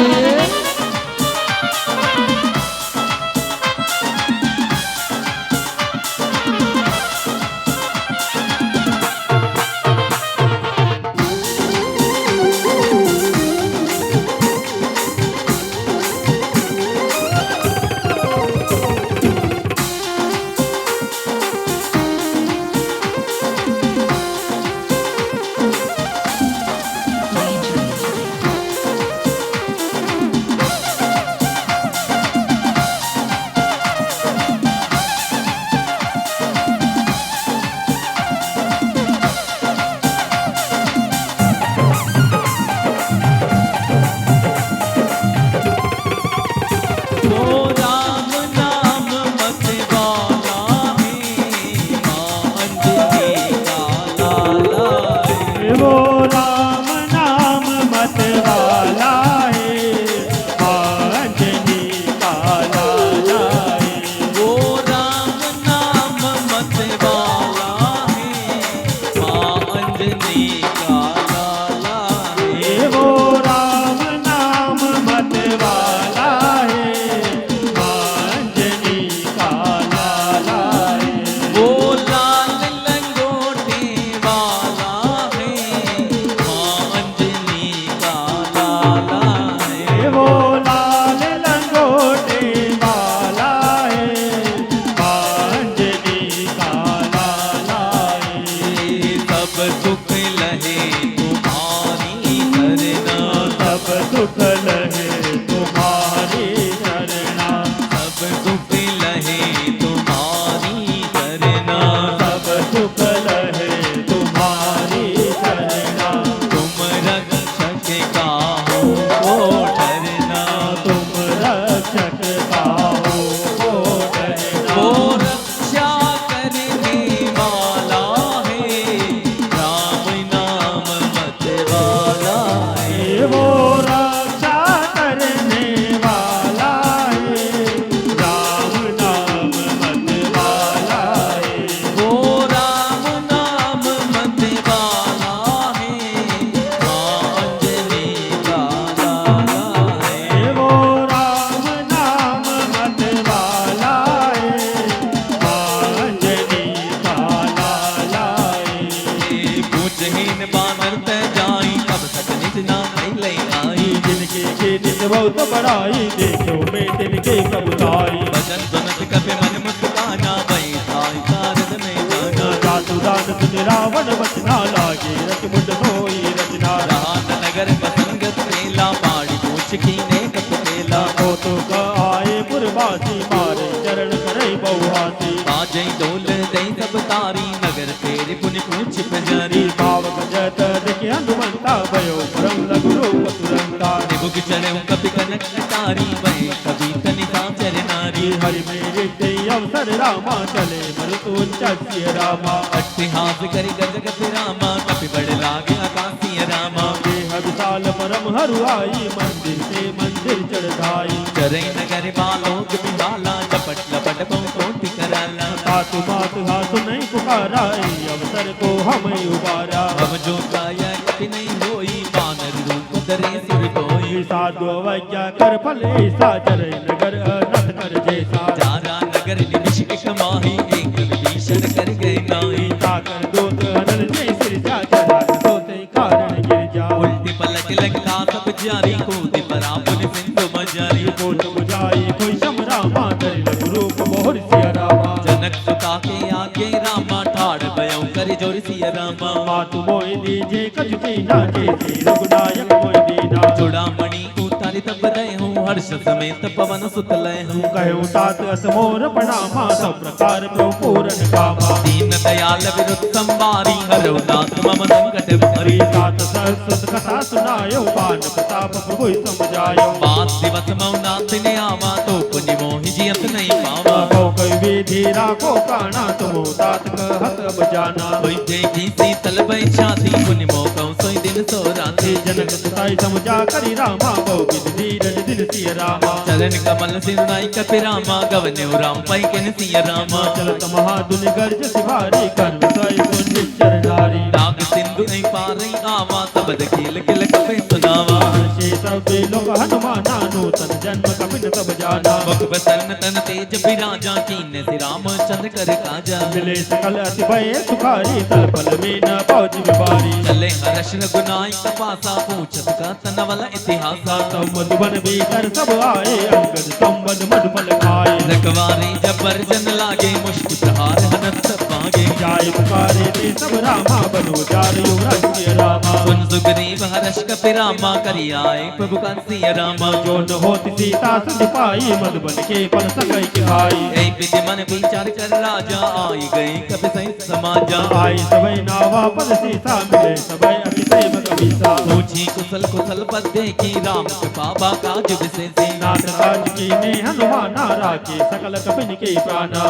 बड़ाई देखो मैं तिनके प्रभुताई भजन सुनत कपि मन मुस्काना भई साई सारद में जाना जातु दान तुझ रावण बचना लागे रच मुंड सोई रचना रात नगर पसंगत मेला पाड़ी पूछ कीने कत केला तो का आए पुरवासी मारे चरण करे बहुहासी बाजई डोल दई सब तारी नगर तेरे पुनि पूछ पजारी भाव गजत देखे हनुमंता भयो परम लघु रूप तुरंता निबुक चढ़े कपि कनक तारी वही कभी तनि साचर नारी हरि मेरे ते अवसर रामा चले मरुतु उच्चस्य रामा अट्टिहास करि गजगत रामा कपि बड़ लागे आकाशीय रामा देह विशाल परम हरुआई मंदिर से मंदिर चढ़ाई चरै नगर बालोक बिबाला चपट लपट बहुकोटि कराला तातु मातु हासु नहीं पुकाराई अवसर को हमें उबारा हम जो काया कपि नहीं होई वानर रूप धरे सिर कोई साधु अवज्ञा कर फल ऐसा चले नगर अनथ कर जैसा जारा नगर निमिष एक माही एक विभीषण कर गए नाई ताकर दूत अनल जय सिर जा चढ़ा सोते कारण गिर जा उल्टी पलक लगला सब जारी कूद परा पुनि सिंधु मजारी कोट बुझाई कोई शम रामा धरि रूप मोहर सिया रामा जनक सुता के आगे रामा ठाड़ भयो कर जोर सिया रामा मातु मोहि दीजे कजुकी नाचे सी रघुनायक मोहि दीना चूड़ामणि उतारि तब रहे हूँ हर्ष समेत पवन सुत लय हूँ कहूँ तात असमोर प्रणामा सब प्रकार प्रभु पूरन कामा दीन दयाल विरुद्ध संवारी हरौ नाथ मम संकट भरी तात सहस्र कथा सुनायो बान प्रताप प्रभु समझायो बात दिवस मौनाथ ने आवा तो पुनि मोहि जियत नहीं पावा कौ कई विधि राखो काना तुमो तात कहत बजाना कोई देखी शीतल भई छाती पुनि मोकौ सोई दिन सो राती जनक सुताई समझा करी रामा बहु विधि धीरज दिन सिय रामा चरण कमल सिरुनाई कपि रामा गवने राम पै किन सिय रामा चलत महादुनि गर्ज सिवारी कर्म सोई गुण निश्चर नारी राग सिंधु नहीं पारई आवा सबद खेल खिल कपि सुनावा से सब लोग हनुमाना नूतन जन्म कपिन सब जाना मुख बसन तन तेज बिराजा कीन से रामचंद्र कर काजा मिले सकल अति भय सुखारी तल पल में न पहुँच विवारी चले हर्ष गुनाई तपासा पूछत का तनवल इतिहासा तब मधुबन भीतर सब आए अंगद संबंध मधुबल खाए रखवारी जबर जन लागे मुश्किल प्रहार हनत पागे जाय पुकारे ते सब रामा बनो चार युवराज रामा सुन सुग्रीव हर्ष कपि रामा करि आए प्रभु कंसिय रामा जो न होती सीता सद पाई मधुबन के पल सकई के भाई ऐ विधि मन विचार कर राजा आई गई कपि सहित समाजा आई सबई नावा पद सीता मिले सबई अति प्रेम कविता पूछी कुशल कुशल पद देखी राम कृपा काज विशेषी नाथ काज की ने हनुमाना राखे सकल कपिन के प्राणा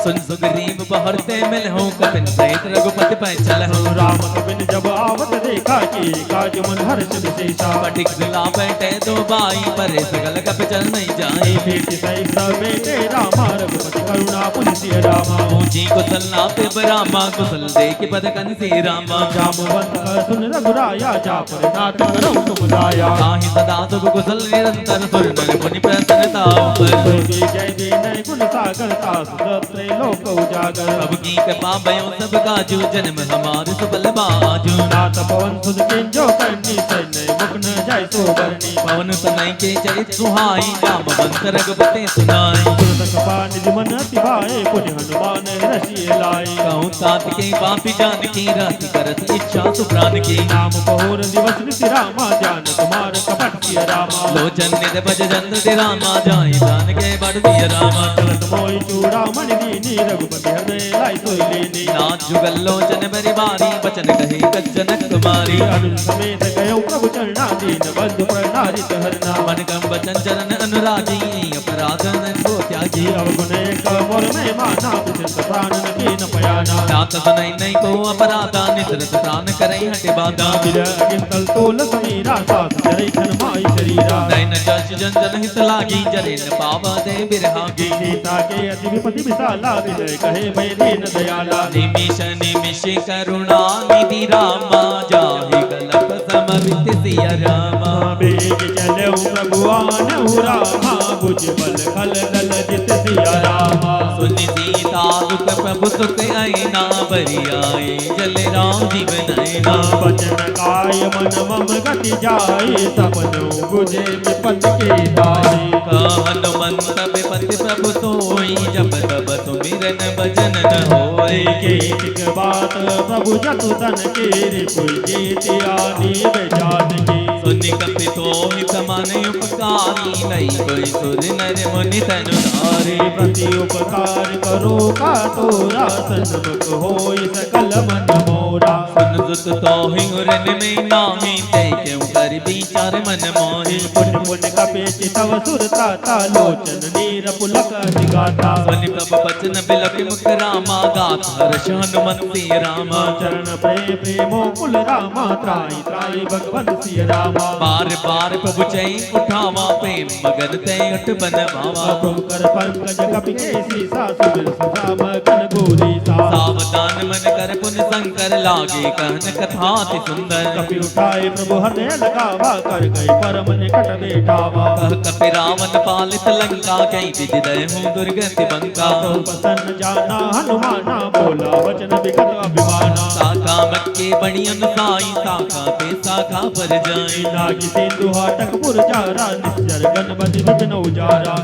सुन सुग्रीव बहरते मिल हूँ कपिन सहित रघुपति पै चल हूँ राम कपिन जब आवत देखा कि काज मन हर्ष विशेषा पटिक दिला बैठे दो बाई परे सकल कपि चल नहीं जाई भेट सही बेटे रामा रघुपति करुणा पुनिसिय रामा ऊंची कुशल नाते बरामा कुशल देख पद कंसी रामा जामवंत सुन रघुराया जा पर नाथ करो तुम दाया ताहि सदा शुभ कुशल निरंतर सुर नर मुनि प्रसन्नता पर जय दीन गुण सागर तासुत्र लोक उजागर अब की कृपा भयो सब काजू जन्म हमार सुबल बाजू नाथ पवन सुध किंजो करनी सैन्य मुख न जाय सो बरनी पवन तनय के चरित सुहाई जामवंत रघुपति सुनाई तुरत कृपा निधि मन अति भाए पुनि हनुमान रसिए लाई कहूँ तात के पापी जान की राति करत इच्छा सुप्राण की नाम पहोर दिवस निति रामा जान कुमार कपट किय रामा लोचन निध भज जन दे रामा जाई दान के बड़ दिय रामा चलत मोहि चूड़ामणि दीनी रघुपति हृदय लाई सोई लेनी नाथ जुगल लोचन बरि बारी बचन कहे कज्जनक कुमारी अनुज समेत गयो प्रभु चरणा दीन बंधु प्रणारित हरना मन कम बचन चरण अनुरागी अपराध को त्यागी अवगुण एक मोर में माना विचरत प्राण न कीन पयाना नाथ सुनई नहीं को अपराधा निसरत प्राण करई हटे बाधा बिर अगिंतल तोल समीरा साथ चरै छन माई शरीरा नैन जस जन जन हित लागी जरे न पावा दे बिरहागी सीता के अति विपति विशाला विजय कहे भय दीन दयाला निमिष निमिष करुणा निधि रामा जाहि कलप समवित सिय रामा बेग चले प्रभुआन रामा बुझ बल खल दल जित सिया रामा सुनि सीता सुख प्रभु सुख आईना बरी आए जल राम जीवन आईना बचन काय मन मम गति जाए सपनो बुझे विपत के दाए हनुमंत विपति प्रभु सोई जब तब सुमिरन भजन न होए एक बात प्रभु जतु तन के रे कोई जेति आनी बेजात की सुनि कपि सोहि समान उपकारी नहीं कोई सुर नर मुनि तनु धारे प्रति उपकार करो का तोरा सन्मुख होई सकल मन मोरा सुन सुत तोहि उरन में नाही ते क्यों कर विचार मन मोहि पुण्य पुण्य कपेति तव सुरता लोचन नीर पुलक दिगाता सुनि प्रभु बचन बिलक मुख रामा गात हर्ष हनुमंती रामा चरण प्रेम प्रेमो कुल रामा त्राई त्राई भगवंत सिय रामा बार बार प्रभु चई उठावा प्रेम मगन ते उठ बनवावा प्रभु कर पंकज कपि केसी सासुर सुधाम कन गोरी सा सावधान मन कर पुन शंकर लागे कहन कथा अति सुंदर कपि उठाए प्रभु हृदय लगावा कर गए परम निकट बेटावा कह कपि रावण पालित लंका कई विधि दय हूँ दुर्गति बंका प्रसन्न जाना हनुमाना बोला वचन विगत अभिमाना साका मक्के बणी अनुसाई साका पे साका पर जाए नागी सिंधु हाटक पुरजारा निश्चर गणपति विघ्न उजारा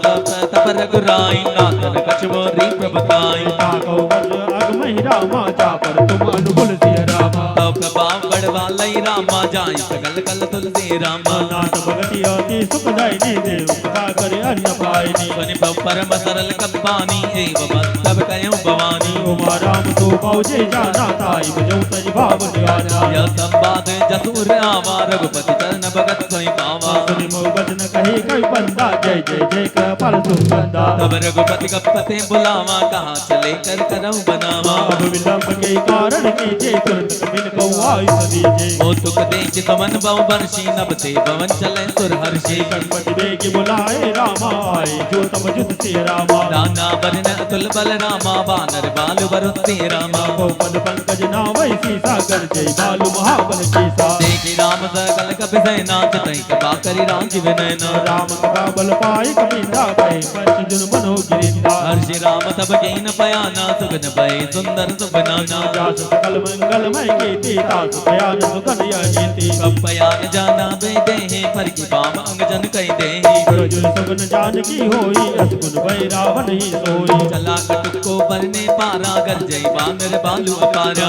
तप रघुराई नाथन कछुरी प्रभुताई ताको वज्र अगमहि रामा चापर तुम अनुकूल सिय रामा तव प्रभाव बड़वालई रामा जाई सकल कल तुलसी रामा नाथ भगति अति सुखदायिनी देव कृपा करे अन्न पायनी सुनि परम सरल कब्बानी एव सब कयऊ भवानी उमा राम तो पहुँचे जाना ताई बजौ तज भाव निगाना यह संवाद जसुर आवा रघुपति चरण भगत सोई पावा सुनि मोह वचन कहे कई बंदा जय जय जय का फल सुगंधा तब रघुपति कपते बुलावा कहा चले कर करऊ बनावा अब विलंब के कारण कीजे तुरंत मिल को आयु दीजे ओ तुक देख तमन बहु बरसी नभ ते भवन चले सुर हर्षि गणपति बेग बुलाए रामा आए जो तब जुत से रामा नाना बरन अतुल बल रामा बानर बाल बरुते रामा पद पंकज नावै सीसा कर जय बालु महाबल कीसा देखी राम सकल कपि सेना चितई कृपा करी राजीव नैना राम का बल पाए कपिता भय पंच जुन मनो गिरिंदा हर्षि राम तब कीन पयाना सुगन भय सुंदर सुबनाना जास सकल मंगलमय कीर्ति तासु भयान सुगन यनीति कब पयान जाना बे देहि पर की बाम अंग जन कई देहि प्रजुल सुगन जानकी होई असगुन भय रावण ही सोई चला कटुक को बरने पारा कर जय बानर बालू अपारा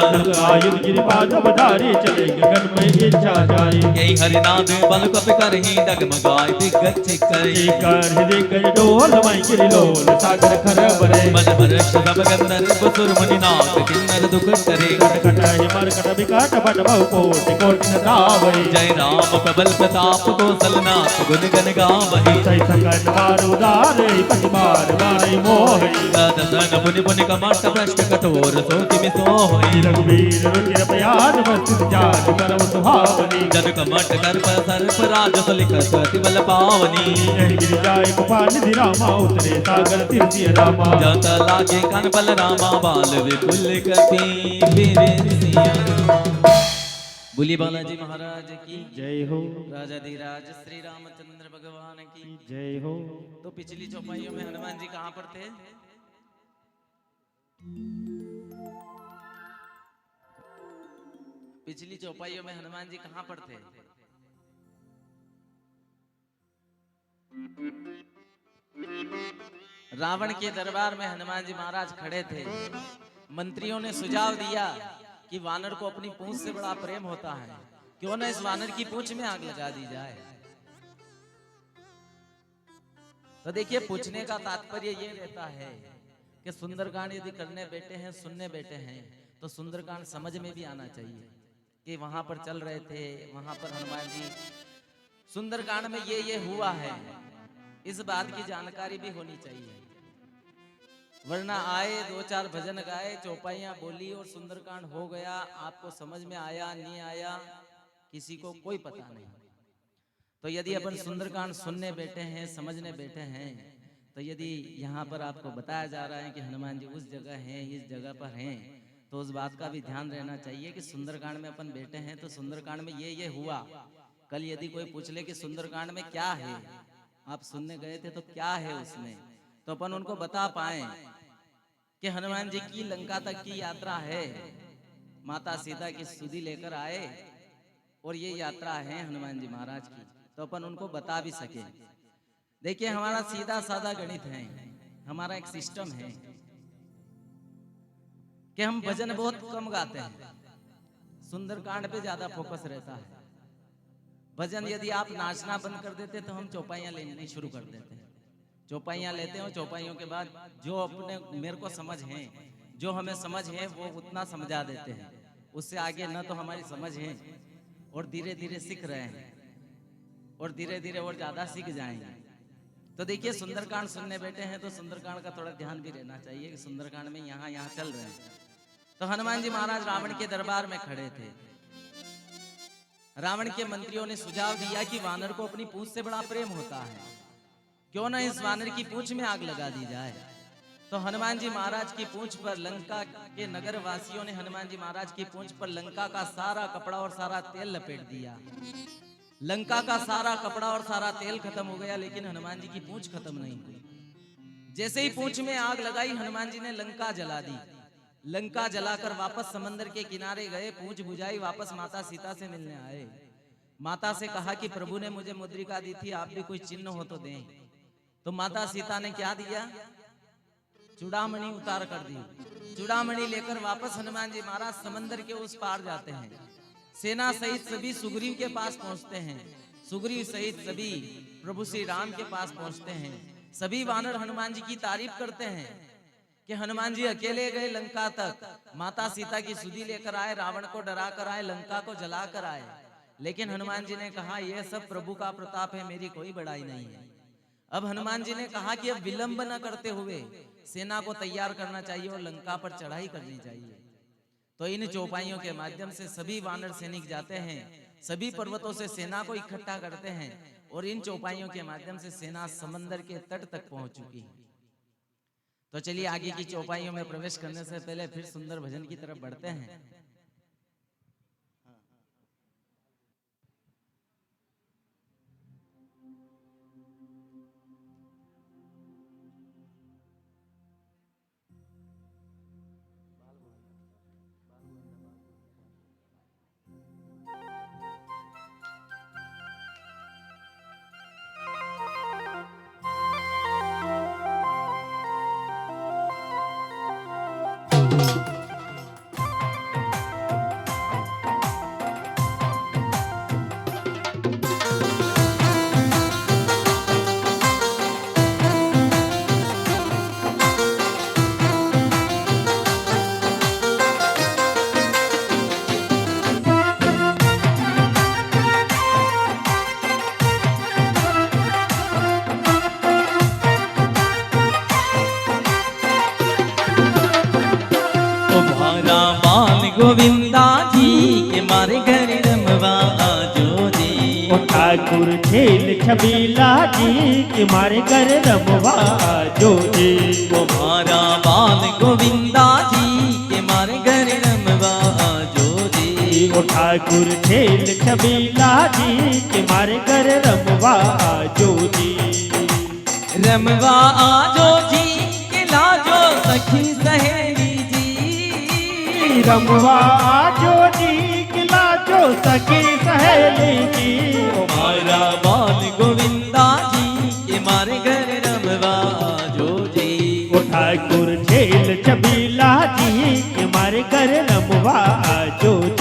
आयुध गिरिपाद बधारी चले गगन में इच्छा जारी यही हरिनाद बल कपि करहि डगमगाय दिग्गज करहि कर हृदय गज डोल मई गिरिलोल सागर खर बरे मन हर्ष सब गंधर्व बसुर मुनि नाथ किन्नर दुख करे कट हिमर कट विकट बट बहु कोटि कोटि न धावै जय राम प्रबल प्रताप कौशलनाथ गुण गण गावहि सै सकट बार उदार पति बार मारै मोहि दसन मुनि मुनि कमठ भ्रष्ट कठोर सोति में सोहि रघुवीर रुचिर प्रयास वस्तु जात परम सुहावनी जन कमठ कर पर सर्प राज सुलिख सति बल पावनी गिर जाय गोपाल निधि रामा उतरे सागर तीर्थी रामा जत लागे कन बल रामा बाल विपुल कपि बिरसिया बोलिए बालाजी महाराज की जय हो राजाधिराज श्री रामचंद्र भगवान की जय हो तो पिछली चौपाइयों में हनुमान जी कहाँ पर थे? पिछली चौपाइयों में हनुमान जी कहाँ पर थे? रावण के दरबार में हनुमान जी महाराज खड़े थे। मंत्रियों ने सुझाव दिया कि वानर को अपनी पूंछ से बड़ा प्रेम होता है, क्यों न इस वानर की पूंछ में आग लगा दी जाए। तो देखिए, पूछने का तात्पर्य ये रहता है कि सुंदरकांड यदि करने बैठे हैं, सुनने बैठे हैं, तो सुंदरकांड समझ में भी आना चाहिए कि वहां पर चल रहे थे, वहां पर हनुमान जी सुंदरकांड में ये हुआ है, इस बात की जानकारी भी होनी चाहिए। वरना आए, दो चार भजन गाए, चौपाइयां बोली और सुंदरकांड हो गया, आपको समझ में आया नहीं आया किसी को कोई पता नहीं। तो यदि अपन सुंदरकांड सुनने बैठे हैं, समझने बैठे हैं, तो यदि यहाँ पर आपको बताया जा रहा है कि हनुमान जी उस जगह हैं, इस जगह पर हैं, तो उस बात का भी ध्यान रहना चाहिए कि सुंदरकांड में अपन बैठे हैं तो सुंदरकांड में ये हुआ। कल यदि कोई पूछ ले कि सुंदरकांड में क्या है, आप सुनने गए थे तो क्या है उसमें, तो अपन उनको बता पाए कि हनुमान जी की लंका तक की यात्रा है, माता सीता की सुधि लेकर आए और ये यात्रा है हनुमान जी महाराज की, तो अपन उनको बता भी सके। देखिए हमारा सीधा साधा गणित है, हमारा एक सिस्टम है कि हम भजन बहुत कम गाते हैं, सुंदरकांड पे ज्यादा फोकस रहता है। भजन यदि आप नाचना बंद कर देते तो हम चौपाइयां लेनी शुरू कर देते हैं। चौपाइयां लेते हैं और चौपाइयों के बाद जो अपने मेरे को समझ है, जो हमें समझ है वो उतना समझा देते हैं, उससे आगे न तो हमारी समझ है और धीरे धीरे सीख रहे हैं और धीरे धीरे और ज्यादा सीख जाएंगे। तो देखिए सुंदरकांड सुनने बैठे हैं तो सुंदरकांड का थोड़ा ध्यान भी रहना चाहिए कि सुंदरकांड में यहाँ यहाँ चल रहे हैं। तो हनुमान जी महाराज रावण के दरबार में खड़े थे। रावण के मंत्रियों ने सुझाव दिया कि वानर को अपनी पूंछ से बड़ा प्रेम होता है, क्यों ना इस वानर की पूंछ में आग लगा दी जाए। तो हनुमान जी महाराज की पूंछ पर लंका के नगर वासियों ने हनुमान जी महाराज की पूंछ पर लंका का सारा कपड़ा और सारा तेल लपेट दिया। लंका का सारा कपड़ा और सारा तेल खत्म हो गया, लेकिन हनुमान जी की पूंछ खत्म नहीं हुई। जैसे ही पूंछ में आग लगाई, हनुमान जी ने लंका जला दी। लंका जलाकर वापस समंदर के किनारे गए, पूंछ बुझाई, वापस माता सीता से मिलने आए। माता से कहा कि प्रभु ने मुझे मुद्रिका दी थी, आप भी कोई चिन्ह हो तो दें। तो माता सीता ने क्या दिया? चूड़ामणि उतार कर दी। चूड़ामणि लेकर वापस हनुमान जी महाराज समंदर के उस पार जाते हैं। सेना सहित सभी सुग्रीव के पास पहुंचते हैं। सुग्रीव सहित सभी प्रभु श्री राम के पास पहुंचते हैं। सभी वानर हनुमान जी की तारीफ करते हैं कि हनुमान जी अकेले गए लंका तक, माता सीता की सुधि लेकर आए, रावण को डरा कर आए, लंका को जला कर आए। लेकिन हनुमान जी ने कहा यह सब प्रभु का प्रताप है, मेरी कोई बड़ाई नहीं है। अब हनुमान जी ने कहा कि अब विलंब न करते हुए सेना को तैयार करना चाहिए और लंका पर चढ़ाई करनी चाहिए। तो इन चौपाइयों के माध्यम से सभी वानर सैनिक जाते हैं, सभी पर्वतों से सेना को इकट्ठा करते हैं और इन चौपाइयों के माध्यम से सेना समंदर के तट तक पहुंच चुकी है। तो चलिए आगे की चौपाइयों में प्रवेश करने से पहले फिर सुंदर भजन की तरफ बढ़ते हैं। गोविंदा जी के मारे घर रमवा आजो जी। ओ ठाकुर खेल छबीला जी के मारे घर रमवा आजो जी। वो मारा बाल गोविंदा जी के मारे घर रमवा आजो जी। ओ ठाकुर खेल छबीला जी के मारे घर रमवा आजो जी। रमवा आजो जी के लाजो सखी सहेली जी। रमवा आजो जी के लाजो सखी सहेली जी। ओ मारा बाल गोविंदा जी के मारे घर रमवा आजो जी। ओ ठाकुर खेल छबीला जी के मारे घर रमवा आजो जी।